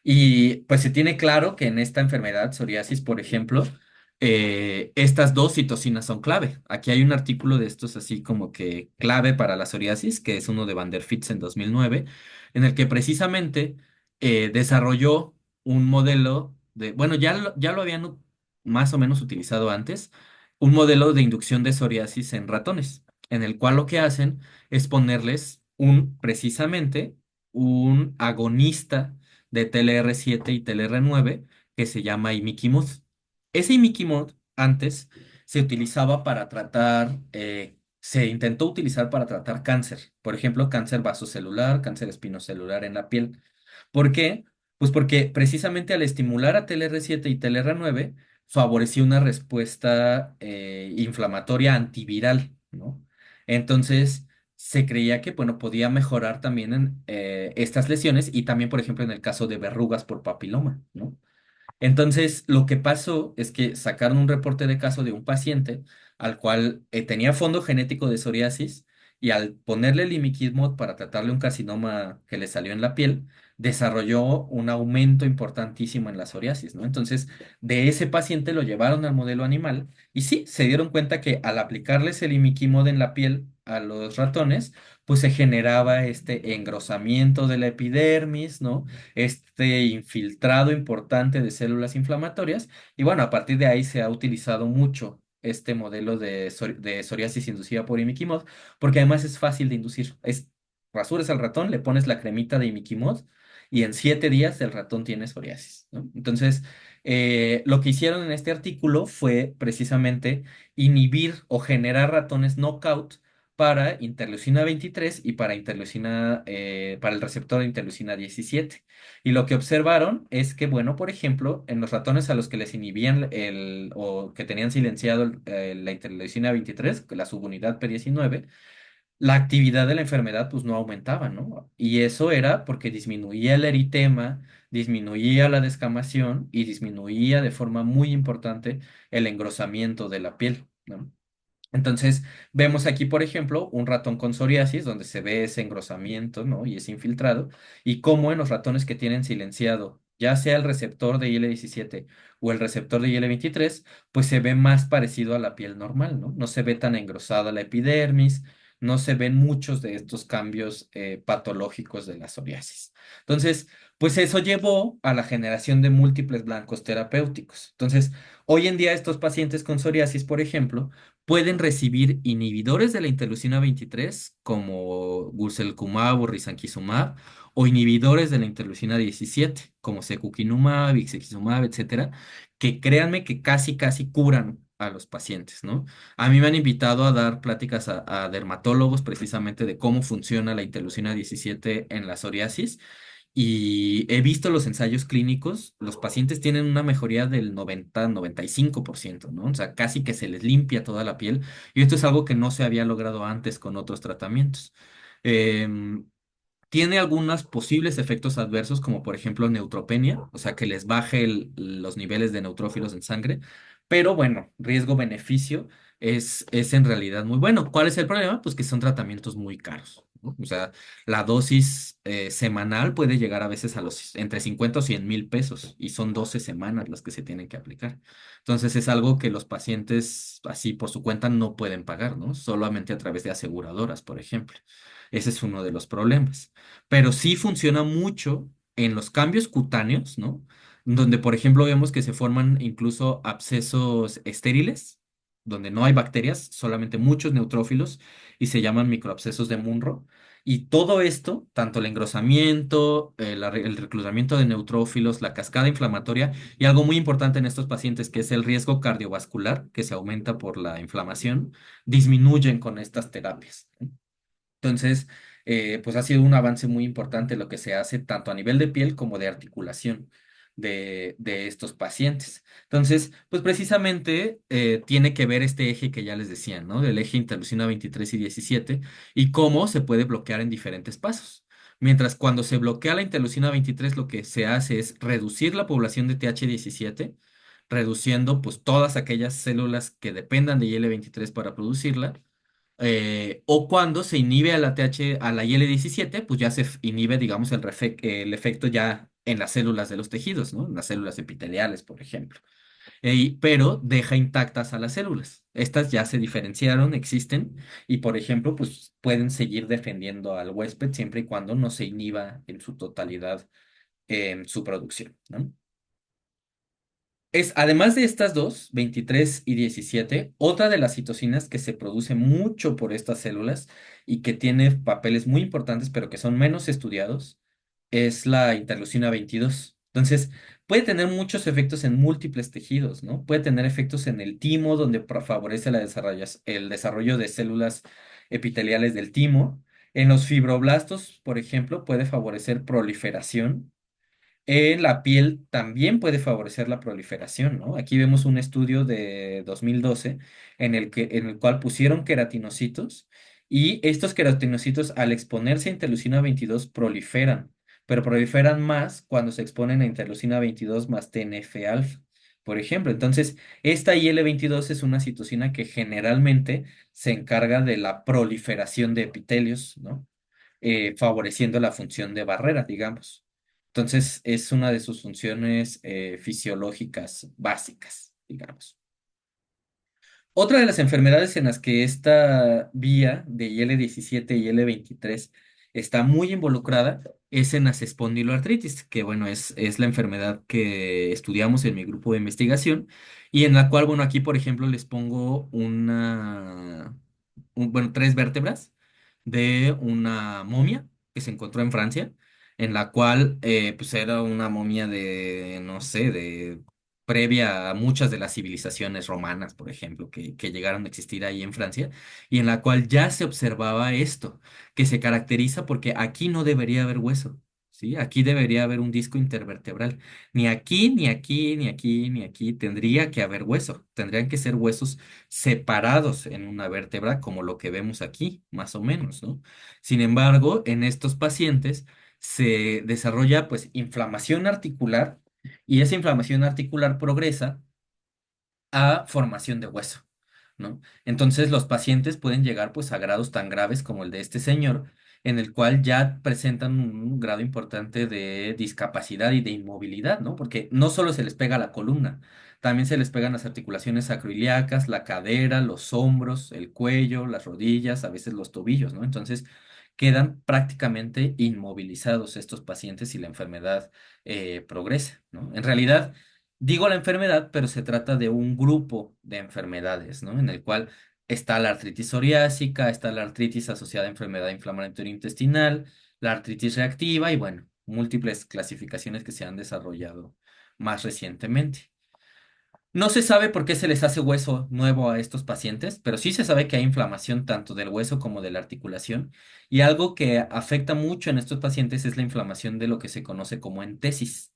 Y pues se tiene claro que en esta enfermedad, psoriasis, por ejemplo, estas dos citocinas son clave. Aquí hay un artículo de estos así como que clave para la psoriasis, que es uno de Van der Fitz en 2009, en el que precisamente desarrolló un modelo de, bueno, ya lo habían más o menos utilizado antes, un modelo de inducción de psoriasis en ratones, en el cual lo que hacen es ponerles precisamente un agonista de TLR7 y TLR9 que se llama imiquimod. Ese imiquimod antes se utilizaba para tratar, se intentó utilizar para tratar cáncer, por ejemplo, cáncer vasocelular, cáncer espinocelular en la piel. ¿Por qué? Pues porque precisamente al estimular a TLR7 y TLR9 favorecía una respuesta inflamatoria antiviral, ¿no? Entonces, se creía que, bueno, podía mejorar también en estas lesiones y también, por ejemplo, en el caso de verrugas por papiloma, ¿no? Entonces, lo que pasó es que sacaron un reporte de caso de un paciente al cual tenía fondo genético de psoriasis y al ponerle limiquimod para tratarle un carcinoma que le salió en la piel, desarrolló un aumento importantísimo en la psoriasis, ¿no? Entonces, de ese paciente lo llevaron al modelo animal y sí, se dieron cuenta que al aplicarles el limiquimod en la piel a los ratones, pues se generaba este engrosamiento de la epidermis, ¿no? Este infiltrado importante de células inflamatorias. Y bueno, a partir de ahí se ha utilizado mucho este modelo de psoriasis inducida por imiquimod, porque además es fácil de inducir. Rasuras al ratón, le pones la cremita de imiquimod y en 7 días el ratón tiene psoriasis, ¿no? Entonces, lo que hicieron en este artículo fue precisamente inhibir o generar ratones knockout para interleucina 23 y para el receptor de interleucina 17. Y lo que observaron es que, bueno, por ejemplo, en los ratones a los que les inhibían o que tenían silenciado la interleucina 23, la subunidad P19, la actividad de la enfermedad pues no aumentaba, ¿no? Y eso era porque disminuía el eritema, disminuía la descamación y disminuía de forma muy importante el engrosamiento de la piel, ¿no? Entonces, vemos aquí, por ejemplo, un ratón con psoriasis, donde se ve ese engrosamiento, ¿no? Y ese infiltrado, y cómo en los ratones que tienen silenciado, ya sea el receptor de IL-17 o el receptor de IL-23, pues se ve más parecido a la piel normal, ¿no? No se ve tan engrosada la epidermis, no se ven muchos de estos cambios patológicos de la psoriasis. Entonces, pues eso llevó a la generación de múltiples blancos terapéuticos. Entonces, hoy en día estos pacientes con psoriasis, por ejemplo, pueden recibir inhibidores de la interleucina 23 como guselkumab o risankizumab o inhibidores de la interleucina 17 como secukinumab, ixekizumab, etcétera, que créanme que casi curan a los pacientes, ¿no? A mí me han invitado a dar pláticas a dermatólogos precisamente de cómo funciona la interleucina 17 en la psoriasis y he visto los ensayos clínicos, los pacientes tienen una mejoría del 90-95%, ¿no? O sea, casi que se les limpia toda la piel. Y esto es algo que no se había logrado antes con otros tratamientos. Em, Tiene algunos posibles efectos adversos, como por ejemplo neutropenia, o sea, que les baje los niveles de neutrófilos en sangre. Pero bueno, riesgo-beneficio. es en realidad muy bueno. ¿Cuál es el problema? Pues que son tratamientos muy caros, ¿no? O sea, la dosis semanal puede llegar a veces a los entre 50 o 100 mil pesos y son 12 semanas las que se tienen que aplicar. Entonces es algo que los pacientes así por su cuenta no pueden pagar, ¿no? Solamente a través de aseguradoras, por ejemplo. Ese es uno de los problemas. Pero sí funciona mucho en los cambios cutáneos, ¿no? Donde, por ejemplo, vemos que se forman incluso abscesos estériles, donde no hay bacterias, solamente muchos neutrófilos, y se llaman microabscesos de Munro. Y todo esto, tanto el engrosamiento, el reclutamiento de neutrófilos, la cascada inflamatoria, y algo muy importante en estos pacientes, que es el riesgo cardiovascular, que se aumenta por la inflamación, disminuyen con estas terapias. Entonces, pues ha sido un avance muy importante lo que se hace tanto a nivel de piel como de articulación de estos pacientes. Entonces, pues precisamente tiene que ver este eje que ya les decía, ¿no? Del eje interleucina 23 y 17 y cómo se puede bloquear en diferentes pasos. Mientras cuando se bloquea la interleucina 23, lo que se hace es reducir la población de TH17, reduciendo pues todas aquellas células que dependan de IL-23 para producirla o cuando se inhibe a la TH, a la IL-17, pues ya se inhibe, digamos, el efecto ya en las células de los tejidos, ¿no? En las células epiteliales, por ejemplo. Pero deja intactas a las células. Estas ya se diferenciaron, existen, y por ejemplo, pues pueden seguir defendiendo al huésped siempre y cuando no se inhiba en su totalidad su producción, ¿no? Es, además de estas dos, 23 y 17, otra de las citocinas que se produce mucho por estas células y que tiene papeles muy importantes, pero que son menos estudiados, es la interleucina 22. Entonces, puede tener muchos efectos en múltiples tejidos, ¿no? Puede tener efectos en el timo, donde favorece el desarrollo de células epiteliales del timo. En los fibroblastos, por ejemplo, puede favorecer proliferación. En la piel también puede favorecer la proliferación, ¿no? Aquí vemos un estudio de 2012 en el cual pusieron queratinocitos y estos queratinocitos al exponerse a interleucina 22 proliferan, pero proliferan más cuando se exponen a interleucina 22 más TNF-alfa, por ejemplo. Entonces, esta IL-22 es una citocina que generalmente se encarga de la proliferación de epitelios, ¿no? Favoreciendo la función de barrera, digamos. Entonces, es una de sus funciones fisiológicas básicas, digamos. Otra de las enfermedades en las que esta vía de IL-17 y IL-23 está muy involucrada es en las espondiloartritis, que bueno, es la enfermedad que estudiamos en mi grupo de investigación y en la cual, bueno, aquí por ejemplo les pongo bueno, tres vértebras de una momia que se encontró en Francia, en la cual pues era una momia de, no sé, de previa a muchas de las civilizaciones romanas, por ejemplo, que llegaron a existir ahí en Francia, y en la cual ya se observaba esto, que se caracteriza porque aquí no debería haber hueso, ¿sí? Aquí debería haber un disco intervertebral. Ni aquí, ni aquí, ni aquí, ni aquí tendría que haber hueso. Tendrían que ser huesos separados en una vértebra, como lo que vemos aquí, más o menos, ¿no? Sin embargo, en estos pacientes se desarrolla pues inflamación articular y esa inflamación articular progresa a formación de hueso, ¿no? Entonces los pacientes pueden llegar pues a grados tan graves como el de este señor, en el cual ya presentan un grado importante de discapacidad y de inmovilidad, ¿no? Porque no solo se les pega la columna, también se les pegan las articulaciones sacroiliacas, la cadera, los hombros, el cuello, las rodillas, a veces los tobillos, ¿no? Entonces quedan prácticamente inmovilizados estos pacientes si la enfermedad progresa, ¿no? En realidad, digo la enfermedad, pero se trata de un grupo de enfermedades, ¿no? En el cual está la artritis psoriásica, está la artritis asociada a enfermedad inflamatoria intestinal, la artritis reactiva y bueno, múltiples clasificaciones que se han desarrollado más recientemente. No se sabe por qué se les hace hueso nuevo a estos pacientes, pero sí se sabe que hay inflamación tanto del hueso como de la articulación. Y algo que afecta mucho en estos pacientes es la inflamación de lo que se conoce como entesis.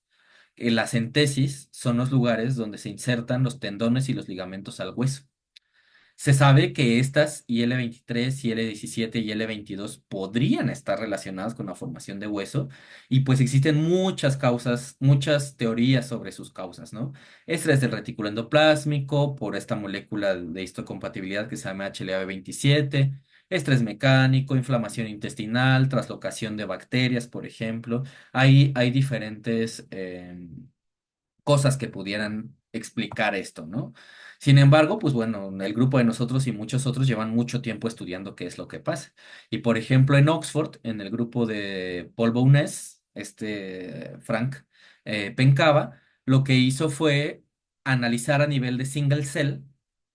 Las entesis son los lugares donde se insertan los tendones y los ligamentos al hueso. Se sabe que estas IL-23, IL-17 y IL-22 podrían estar relacionadas con la formación de hueso y pues existen muchas causas, muchas teorías sobre sus causas, ¿no? Estrés del retículo endoplásmico por esta molécula de histocompatibilidad que se llama HLA-B27, estrés mecánico, inflamación intestinal, traslocación de bacterias, por ejemplo. Hay diferentes cosas que pudieran explicar esto, ¿no? Sin embargo, pues bueno, el grupo de nosotros y muchos otros llevan mucho tiempo estudiando qué es lo que pasa. Y por ejemplo, en Oxford, en el grupo de Paul Bowness, Frank Pencava, lo que hizo fue analizar a nivel de single cell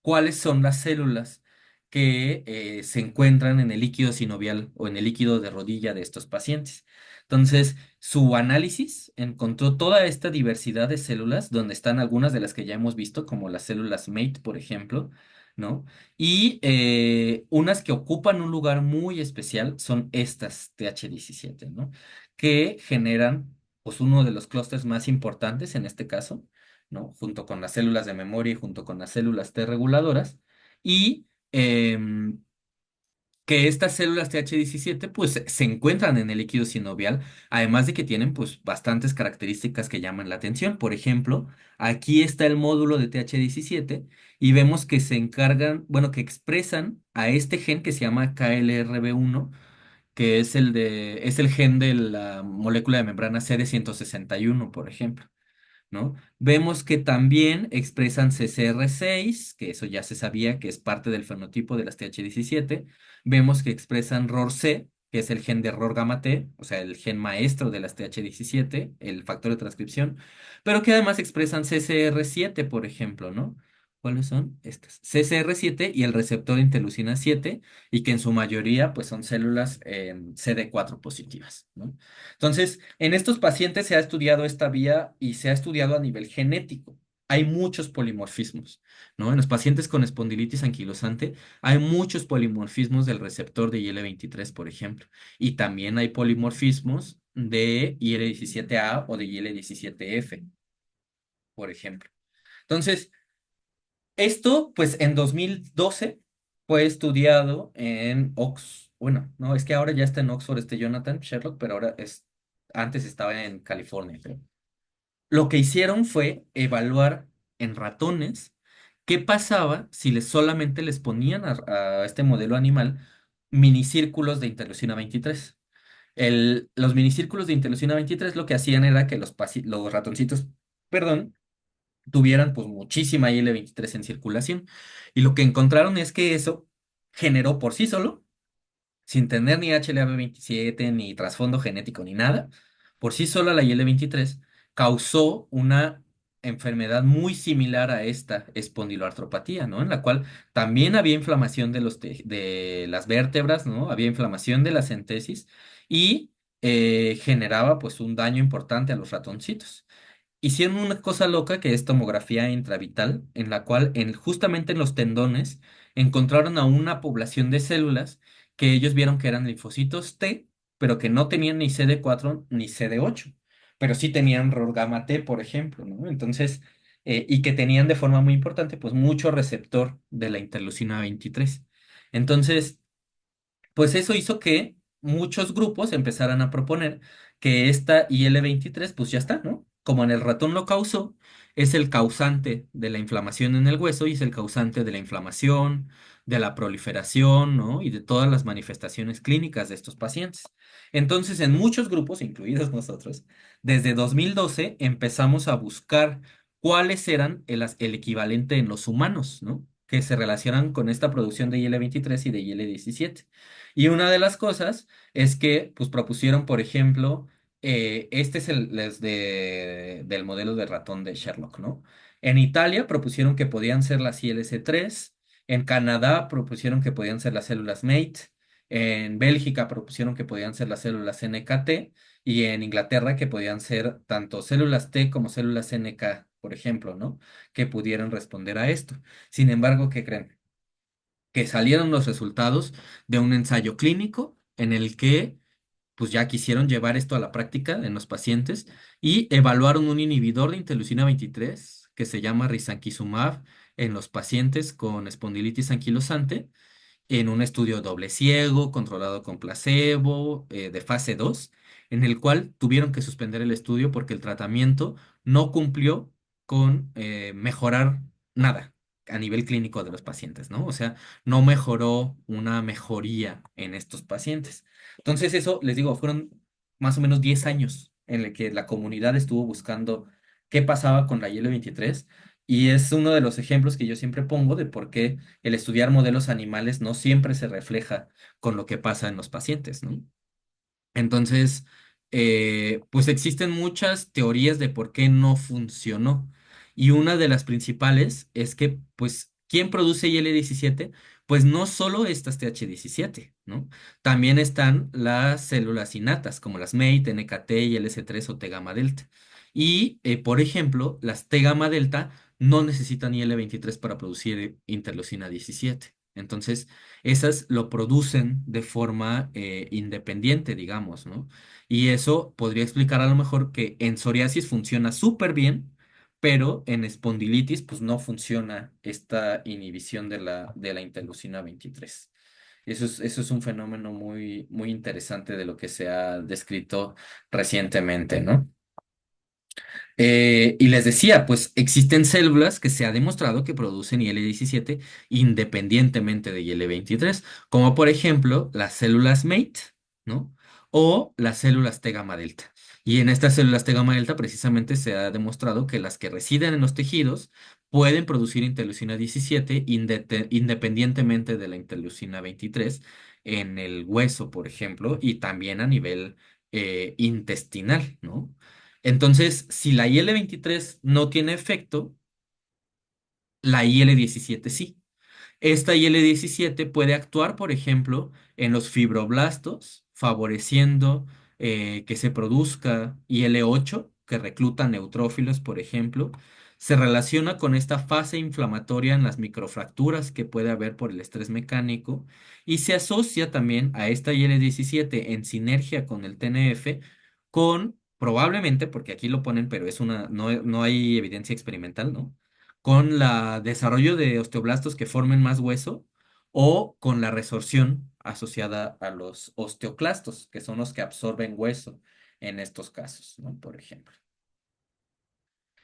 cuáles son las células que se encuentran en el líquido sinovial o en el líquido de rodilla de estos pacientes. Entonces, su análisis encontró toda esta diversidad de células, donde están algunas de las que ya hemos visto, como las células MATE, por ejemplo, ¿no? Y unas que ocupan un lugar muy especial son estas TH17, ¿no? Que generan, pues, uno de los clústeres más importantes en este caso, ¿no? Junto con las células de memoria y junto con las células T reguladoras. Y que estas células TH17 pues se encuentran en el líquido sinovial, además de que tienen pues bastantes características que llaman la atención. Por ejemplo, aquí está el módulo de TH17 y vemos que se encargan, bueno, que expresan a este gen que se llama KLRB1, que es el gen de la molécula de membrana CD161, por ejemplo. ¿No? Vemos que también expresan CCR6, que eso ya se sabía que es parte del fenotipo de las TH17. Vemos que expresan RORC, que es el gen de ROR gamma T, o sea, el gen maestro de las TH17, el factor de transcripción, pero que además expresan CCR7, por ejemplo, ¿no? ¿Cuáles son? Estas. CCR7 y el receptor interleucina 7, y que en su mayoría pues son células CD4 positivas, ¿no? Entonces, en estos pacientes se ha estudiado esta vía y se ha estudiado a nivel genético. Hay muchos polimorfismos, ¿no? En los pacientes con espondilitis anquilosante hay muchos polimorfismos del receptor de IL-23, por ejemplo. Y también hay polimorfismos de IL-17A o de IL-17F, por ejemplo. Entonces, esto, pues en 2012 fue estudiado en Bueno, no, es que ahora ya está en Oxford Jonathan Sherlock, pero antes estaba en California, creo. Lo que hicieron fue evaluar en ratones qué pasaba si solamente les ponían a este modelo animal minicírculos de interleucina 23. Los minicírculos de interleucina 23 lo que hacían era que los ratoncitos, perdón, tuvieran pues muchísima IL-23 en circulación. Y lo que encontraron es que eso generó por sí solo, sin tener ni HLA-B27, ni trasfondo genético, ni nada, por sí sola la IL-23 causó una enfermedad muy similar a esta espondiloartropatía, ¿no? En la cual también había inflamación de las vértebras, ¿no? Había inflamación de la centesis y generaba pues un daño importante a los ratoncitos. Hicieron una cosa loca que es tomografía intravital, en la cual justamente en los tendones encontraron a una población de células que ellos vieron que eran linfocitos T, pero que no tenían ni CD4 ni CD8, pero sí tenían ROR gamma T, por ejemplo, ¿no? Entonces, y que tenían de forma muy importante, pues mucho receptor de la interleucina 23. Entonces, pues eso hizo que muchos grupos empezaran a proponer que esta IL-23, pues ya está, ¿no? Como en el ratón lo causó, es el causante de la inflamación en el hueso y es el causante de la inflamación, de la proliferación, ¿no? Y de todas las manifestaciones clínicas de estos pacientes. Entonces, en muchos grupos, incluidos nosotros, desde 2012 empezamos a buscar cuáles eran el equivalente en los humanos, ¿no? Que se relacionan con esta producción de IL-23 y de IL-17. Y una de las cosas es que, pues, propusieron, por ejemplo, este es del modelo de ratón de Sherlock, ¿no? En Italia propusieron que podían ser las ILC3, en Canadá propusieron que podían ser las células MATE, en Bélgica propusieron que podían ser las células NKT, y en Inglaterra que podían ser tanto células T como células NK, por ejemplo, ¿no? Que pudieran responder a esto. Sin embargo, ¿qué creen? Que salieron los resultados de un ensayo clínico en el que pues ya quisieron llevar esto a la práctica en los pacientes y evaluaron un inhibidor de interleucina 23 que se llama risankizumab en los pacientes con espondilitis anquilosante en un estudio doble ciego, controlado con placebo, de fase 2, en el cual tuvieron que suspender el estudio porque el tratamiento no cumplió con mejorar nada a nivel clínico de los pacientes, ¿no? O sea, no mejoró una mejoría en estos pacientes. Entonces, eso, les digo, fueron más o menos 10 años en el que la comunidad estuvo buscando qué pasaba con la IL-23 y es uno de los ejemplos que yo siempre pongo de por qué el estudiar modelos animales no siempre se refleja con lo que pasa en los pacientes, ¿no? Entonces, pues existen muchas teorías de por qué no funcionó. Y una de las principales es que, pues, ¿quién produce IL-17? Pues no solo estas TH17, ¿no? También están las células innatas, como las MATE, NKT, ILS3 o T-gamma delta. Y, por ejemplo, las T-gamma delta no necesitan IL-23 para producir interleucina 17. Entonces, esas lo producen de forma independiente, digamos, ¿no? Y eso podría explicar a lo mejor que en psoriasis funciona súper bien, pero en espondilitis pues no funciona esta inhibición de la interleucina 23. Eso es un fenómeno muy, muy interesante de lo que se ha descrito recientemente, ¿no? Y les decía, pues existen células que se ha demostrado que producen IL-17 independientemente de IL-23, como por ejemplo las células MATE, ¿no? O las células T gamma delta. Y en estas células T gamma delta precisamente se ha demostrado que las que residen en los tejidos pueden producir interleucina 17 independientemente de la interleucina 23 en el hueso, por ejemplo, y también a nivel intestinal, ¿no? Entonces, si la IL-23 no tiene efecto, la IL-17 sí. Esta IL-17 puede actuar, por ejemplo, en los fibroblastos, favoreciendo que se produzca IL-8, que recluta neutrófilos, por ejemplo. Se relaciona con esta fase inflamatoria en las microfracturas que puede haber por el estrés mecánico y se asocia también a esta IL-17 en sinergia con el TNF, con probablemente, porque aquí lo ponen, pero no hay evidencia experimental, ¿no? Con la desarrollo de osteoblastos que formen más hueso o con la resorción asociada a los osteoclastos, que son los que absorben hueso en estos casos, ¿no? Por ejemplo.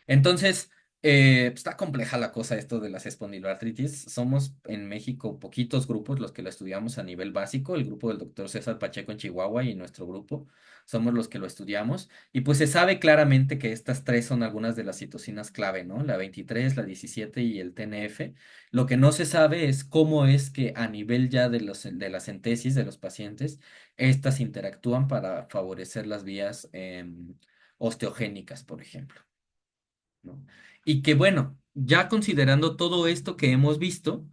Entonces, está compleja la cosa esto de las espondiloartritis. Somos en México poquitos grupos los que lo estudiamos a nivel básico, el grupo del doctor César Pacheco en Chihuahua y nuestro grupo somos los que lo estudiamos. Y pues se sabe claramente que estas tres son algunas de las citocinas clave, ¿no? La 23, la 17 y el TNF. Lo que no se sabe es cómo es que a nivel ya de las entesis de los pacientes, estas interactúan para favorecer las vías osteogénicas, por ejemplo. ¿No? Y que bueno, ya considerando todo esto que hemos visto,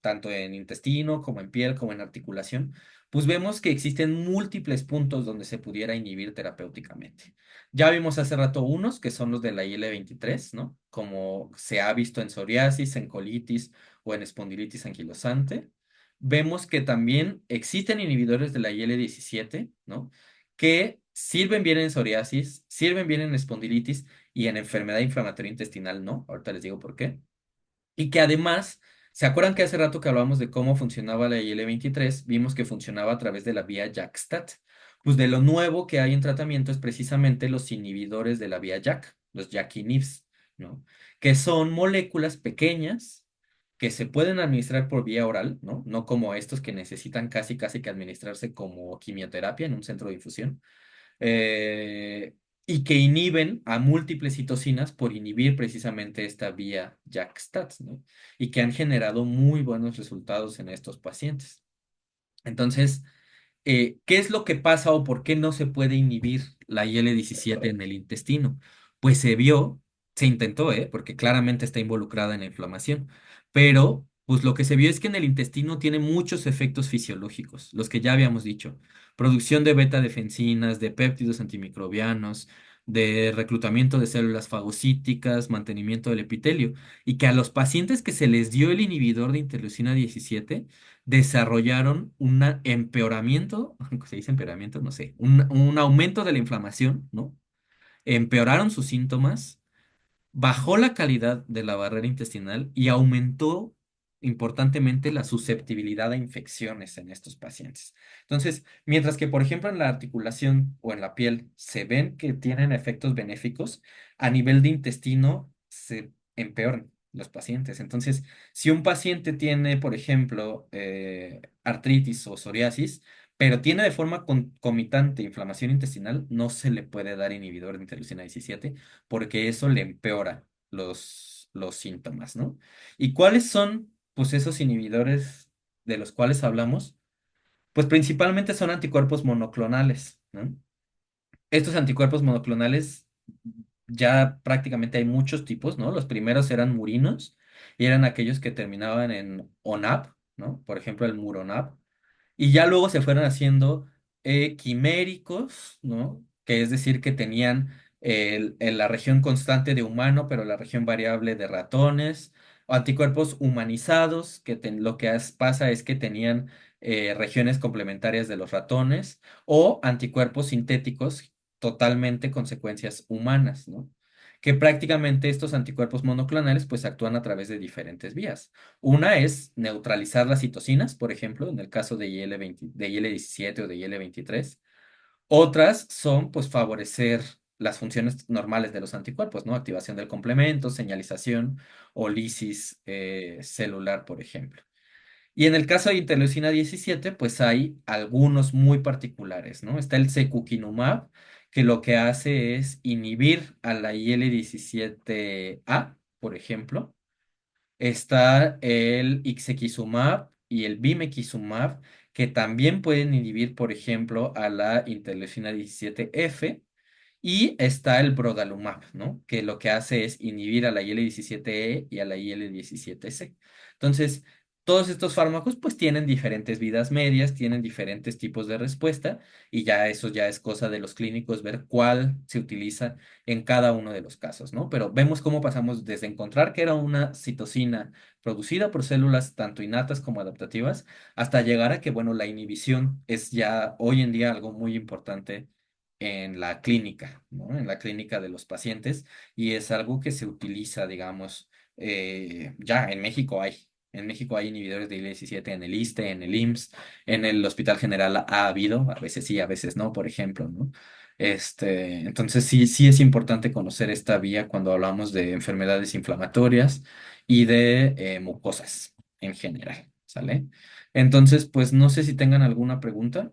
tanto en intestino como en piel como en articulación, pues vemos que existen múltiples puntos donde se pudiera inhibir terapéuticamente. Ya vimos hace rato unos que son los de la IL-23, ¿no? Como se ha visto en psoriasis, en colitis o en espondilitis anquilosante. Vemos que también existen inhibidores de la IL-17, ¿no? Que sirven bien en psoriasis, sirven bien en espondilitis y en enfermedad inflamatoria intestinal no. Ahorita les digo por qué. Y que además, ¿se acuerdan que hace rato que hablamos de cómo funcionaba la IL-23? Vimos que funcionaba a través de la vía JAK-STAT. Pues de lo nuevo que hay en tratamiento es precisamente los inhibidores de la vía JAK, los JAK inhibs, ¿no? Que son moléculas pequeñas que se pueden administrar por vía oral, ¿no? No como estos que necesitan casi, casi que administrarse como quimioterapia en un centro de infusión eh, y que inhiben a múltiples citocinas por inhibir precisamente esta vía JAK-STAT, ¿no? Y que han generado muy buenos resultados en estos pacientes. Entonces, ¿qué es lo que pasa o por qué no se puede inhibir la IL-17 en el intestino? Pues se intentó, porque claramente está involucrada en la inflamación, pero pues lo que se vio es que en el intestino tiene muchos efectos fisiológicos, los que ya habíamos dicho, producción de beta-defensinas, de péptidos antimicrobianos, de reclutamiento de células fagocíticas, mantenimiento del epitelio, y que a los pacientes que se les dio el inhibidor de interleucina 17 desarrollaron un empeoramiento, ¿se dice empeoramiento? No sé, un aumento de la inflamación, ¿no? Empeoraron sus síntomas bajó la calidad de la barrera intestinal y aumentó importantemente la susceptibilidad a infecciones en estos pacientes. Entonces, mientras que, por ejemplo, en la articulación o en la piel se ven que tienen efectos benéficos, a nivel de intestino se empeoran los pacientes. Entonces, si un paciente tiene, por ejemplo, artritis o psoriasis, pero tiene de forma concomitante inflamación intestinal, no se le puede dar inhibidor de interleucina 17 porque eso le empeora los síntomas, ¿no? ¿Y cuáles son, pues, esos inhibidores de los cuales hablamos? Pues principalmente son anticuerpos monoclonales, ¿no? Estos anticuerpos monoclonales ya prácticamente hay muchos tipos, ¿no? Los primeros eran murinos y eran aquellos que terminaban en ONAP, ¿no? Por ejemplo, el Muronab. Y ya luego se fueron haciendo quiméricos, ¿no? Que es decir, que tenían la región constante de humano, pero la región variable de ratones, o anticuerpos humanizados, que lo que pasa es que tenían regiones complementarias de los ratones, o anticuerpos sintéticos totalmente consecuencias humanas, ¿no? Que prácticamente estos anticuerpos monoclonales pues actúan a través de diferentes vías. Una es neutralizar las citocinas, por ejemplo, en el caso de IL-20 de IL-17 o de IL-23. Otras son, pues, favorecer las funciones normales de los anticuerpos, ¿no? Activación del complemento, señalización o lisis celular, por ejemplo. Y en el caso de interleucina 17, pues hay algunos muy particulares, ¿no? Está el secukinumab, que lo que hace es inhibir a la IL-17A, por ejemplo. Está el ixekizumab y el bimekizumab, que también pueden inhibir, por ejemplo, a la interleucina 17F. Y está el brodalumab, ¿no? Que lo que hace es inhibir a la IL-17E y a la IL-17C. Entonces, todos estos fármacos pues tienen diferentes vidas medias, tienen diferentes tipos de respuesta y ya eso ya es cosa de los clínicos ver cuál se utiliza en cada uno de los casos, ¿no? Pero vemos cómo pasamos desde encontrar que era una citocina producida por células tanto innatas como adaptativas hasta llegar a que, bueno, la inhibición es ya hoy en día algo muy importante en la clínica, ¿no? En la clínica de los pacientes y es algo que se utiliza, digamos, ya en México hay. En México hay inhibidores de IL-17 en el ISSSTE, en el IMSS, en el Hospital General ha habido, a veces sí, a veces no, por ejemplo, ¿no? Entonces sí es importante conocer esta vía cuando hablamos de enfermedades inflamatorias y de mucosas en general, ¿sale? Entonces, pues no sé si tengan alguna pregunta.